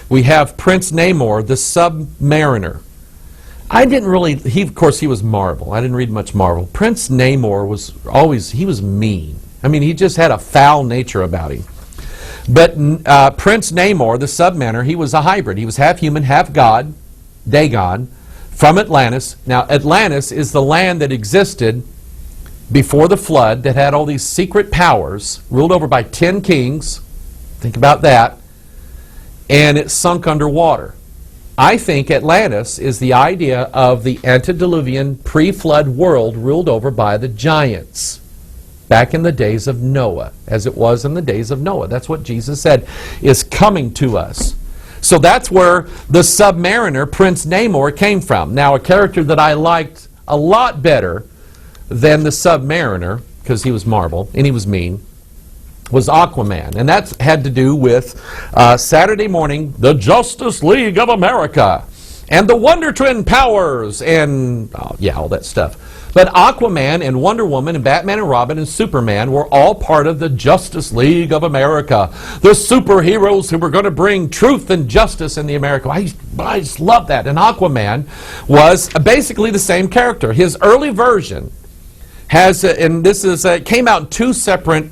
We have Prince Namor, the Submariner. Of course, he was Marvel. I didn't read much Marvel. Prince Namor he was mean. I mean, he just had a foul nature about him. But Prince Namor, the Submariner, he was a hybrid. He was half human, half god, Dagon, from Atlantis. Now, Atlantis is the land that existed before the flood that had all these secret powers, ruled over by 10 kings. Think about that. And it sunk underwater. I think Atlantis is the idea of the antediluvian pre-flood world ruled over by the giants back in the days of Noah, as it was in the days of Noah. That's what Jesus said is coming to us. So that's where the Submariner, Prince Namor, came from. Now, a character that I liked a lot better than the Submariner, because he was Marvel and he was mean, was Aquaman. And that had to do with Saturday morning, the Justice League of America, and the Wonder Twin powers, and all that stuff. But Aquaman and Wonder Woman and Batman and Robin and Superman were all part of the Justice League of America. The superheroes who were going to bring truth and justice in the America. I just love that. And Aquaman was basically the same character. His early version has, and this is, came out in two separate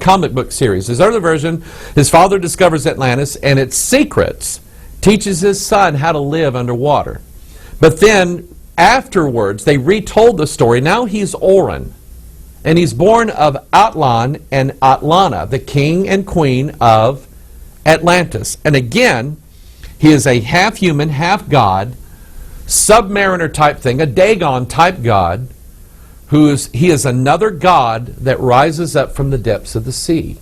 comic book series. His early version, his father discovers Atlantis and its secrets, teaches his son how to live underwater. But then afterwards, they retold the story. Now he's Orin, and he's born of Atlan and Atlana, the king and queen of Atlantis. And again, he is a half-human, half-god, submariner type thing, a Dagon type god, he is another god that rises up from the depths of the sea.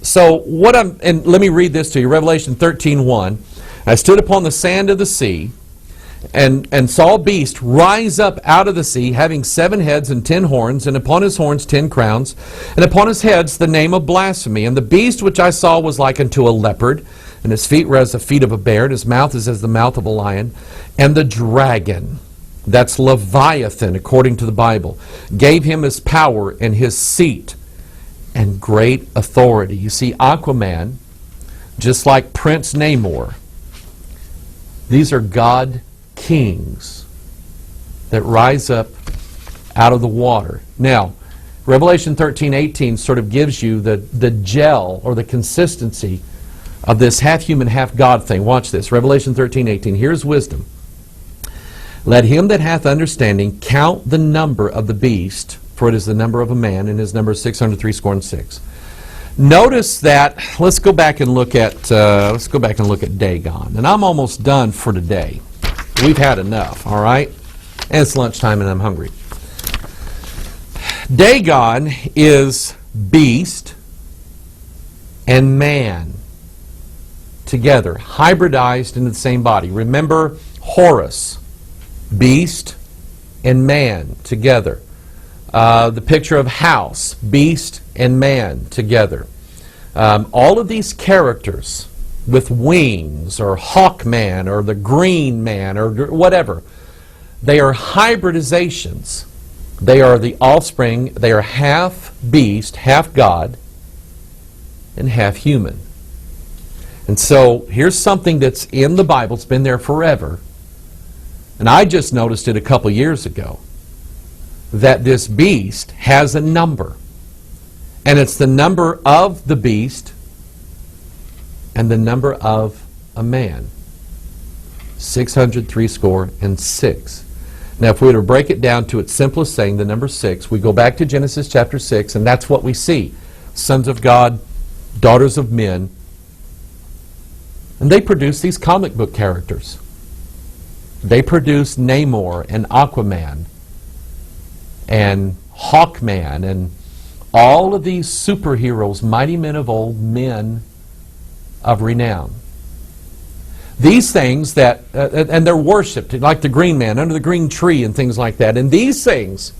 So and let me read this to you, Revelation 13:1. I stood upon the sand of the sea, and saw a beast rise up out of the sea, having 7 heads and 10 horns, and upon his horns 10 crowns, and upon his heads the name of blasphemy. And the beast which I saw was like unto a leopard, and his feet were as the feet of a bear, and his mouth is as the mouth of a lion. And the dragon, that's Leviathan according to the Bible, gave him his power and his seat and great authority. You see, Aquaman, just like Prince Namor, these are God kings that rise up out of the water. Now, Revelation 13:18 sort of gives you the gel or the consistency of this half-human, half-God thing. Watch this. Revelation 13:18. Here's wisdom. Let him that hath understanding count the number of the beast, for it is the number of a man, and his number is 666. Notice that. Let's go back and look at Dagon. And I'm almost done for today. We've had enough, all right? And it's lunchtime and I'm hungry. Dagon is beast and man together, hybridized into the same body. Remember Horus, beast and man together. The picture of house, beast and man together. All of these characters with wings, or Hawkman, or the Green Man, or whatever, they are hybridizations. They are the offspring. They are half beast, half God, and half human. And so here's something that's in the Bible. It's been there forever. And I just noticed it a couple years ago, that this beast has a number. And it's the number of the beast and the number of a man. 666. Now, if we were to break it down to its simplest saying, the number 6, we go back to Genesis chapter 6, and that's what we see. Sons of God, daughters of men. And they produce these comic book characters. They produce Namor and Aquaman and Hawkman and all of these superheroes, mighty men of old, men of renown. These things that, and they're worshipped, like the green man under the green tree and things like that. And these things,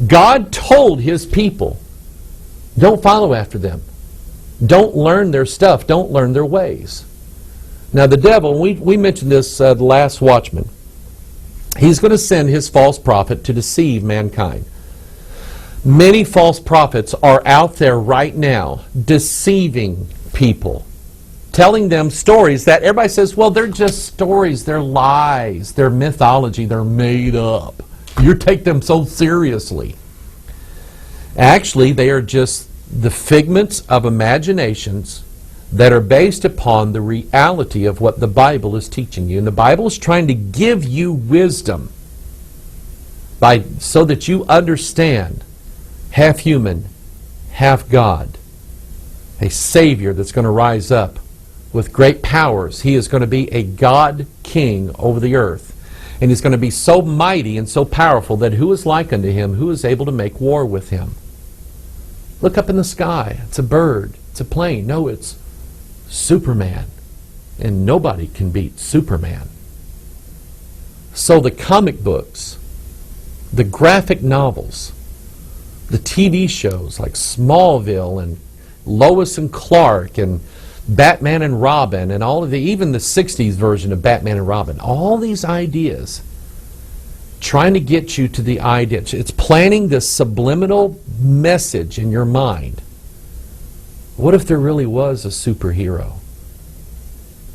God told His people, don't follow after them. Don't learn their stuff. Don't learn their ways. Now the devil, we mentioned this the last Watchman, he's going to send his false prophet to deceive mankind. Many false prophets are out there right now deceiving people, telling them stories that everybody says, well, they're just stories, they're lies, they're mythology, they're made up. You take them so seriously. Actually, they are just the figments of imaginations that are based upon the reality of what the Bible is teaching you. And the Bible is trying to give you wisdom so that you understand half human, half God. A Savior that's going to rise up with great powers. He is going to be a God King over the earth. And He's going to be so mighty and so powerful that who is like unto Him? Who is able to make war with Him? Look up in the sky. It's a bird. It's a plane. No, it's Superman. And nobody can beat Superman. So the comic books, the graphic novels, the TV shows like Smallville and Lois and Clark and Batman and Robin and all of even the 60s version of Batman and Robin, all these ideas trying to get you to the idea. It's planting this subliminal message in your mind. What if there really was a superhero?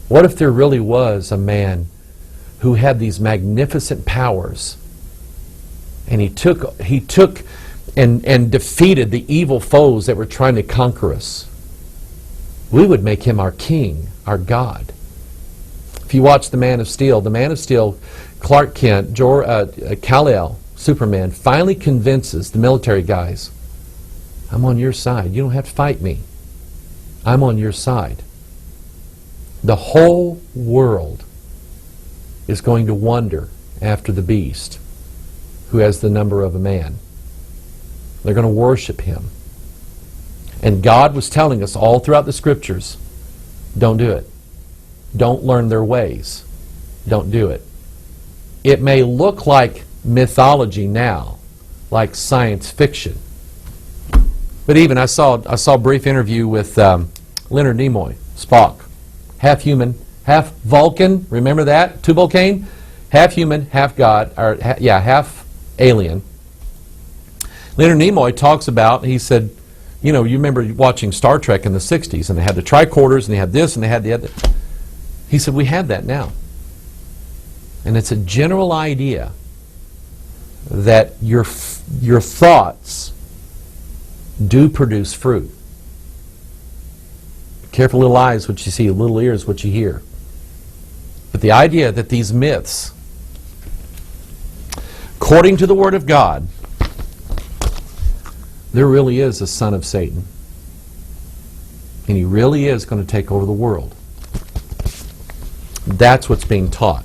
What if there really was a man who had these magnificent powers, and he took and defeated the evil foes that were trying to conquer us? We would make him our king, our God. If you watch The Man of Steel, Clark Kent, Kal-El, Superman, finally convinces the military guys, I'm on your side. You don't have to fight me. I'm on your side. The whole world is going to wonder after the beast, who has the number of a man. They're going to worship him. And God was telling us all throughout the scriptures, don't do it. Don't learn their ways. Don't do it. It may look like mythology now, like science fiction. But even I saw a brief interview with Leonard Nimoy, Spock, half human, half Vulcan. Remember that? Tubal-Cain, half human, half God, or half alien. Leonard Nimoy talks about. He said, you remember watching Star Trek in the '60s, and they had the tricorders, and they had this, and they had the other. He said, we have that now. And it's a general idea that your thoughts do produce fruit. Careful, little eyes what you see, little ears what you hear. But the idea that these myths, according to the Word of God, there really is a son of Satan. And he really is going to take over the world. That's what's being taught.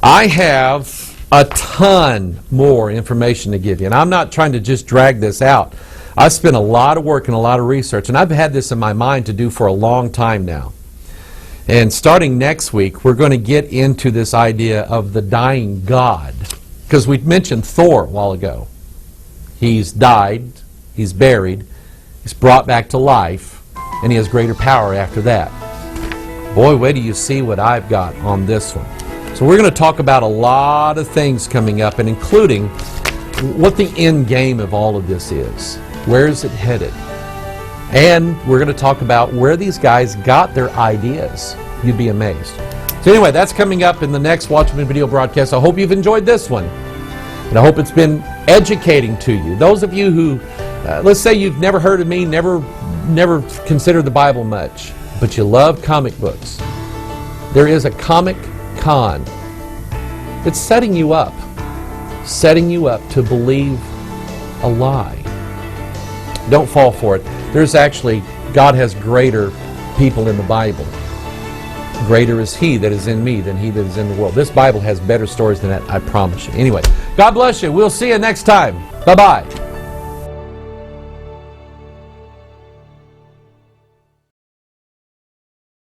I have a ton more information to give you, and I'm not trying to just drag this out. I spent a lot of work and a lot of research, and I've had this in my mind to do for a long time now. And starting next week, we're going to get into this idea of the dying God, because we mentioned Thor a while ago. He's died, he's buried, he's brought back to life, and he has greater power after that. Boy, wait till you see what I've got on this one. So we're going to talk about a lot of things coming up, and including what the end game of all of this is. Where is it headed? And we're going to talk about where these guys got their ideas. You'd be amazed. So anyway, that's coming up in the next Watchman video broadcast. I hope you've enjoyed this one. And I hope it's been educating to you. Those of you who, let's say you've never heard of me, never considered the Bible much, but you love comic books. There is a Comic Con. It's setting you up to believe a lie. Don't fall for it. There's actually, God has greater people in the Bible. Greater is He that is in me than he that is in the world. This Bible has better stories than that, I promise you. Anyway, God bless you. We'll see you next time. Bye-bye.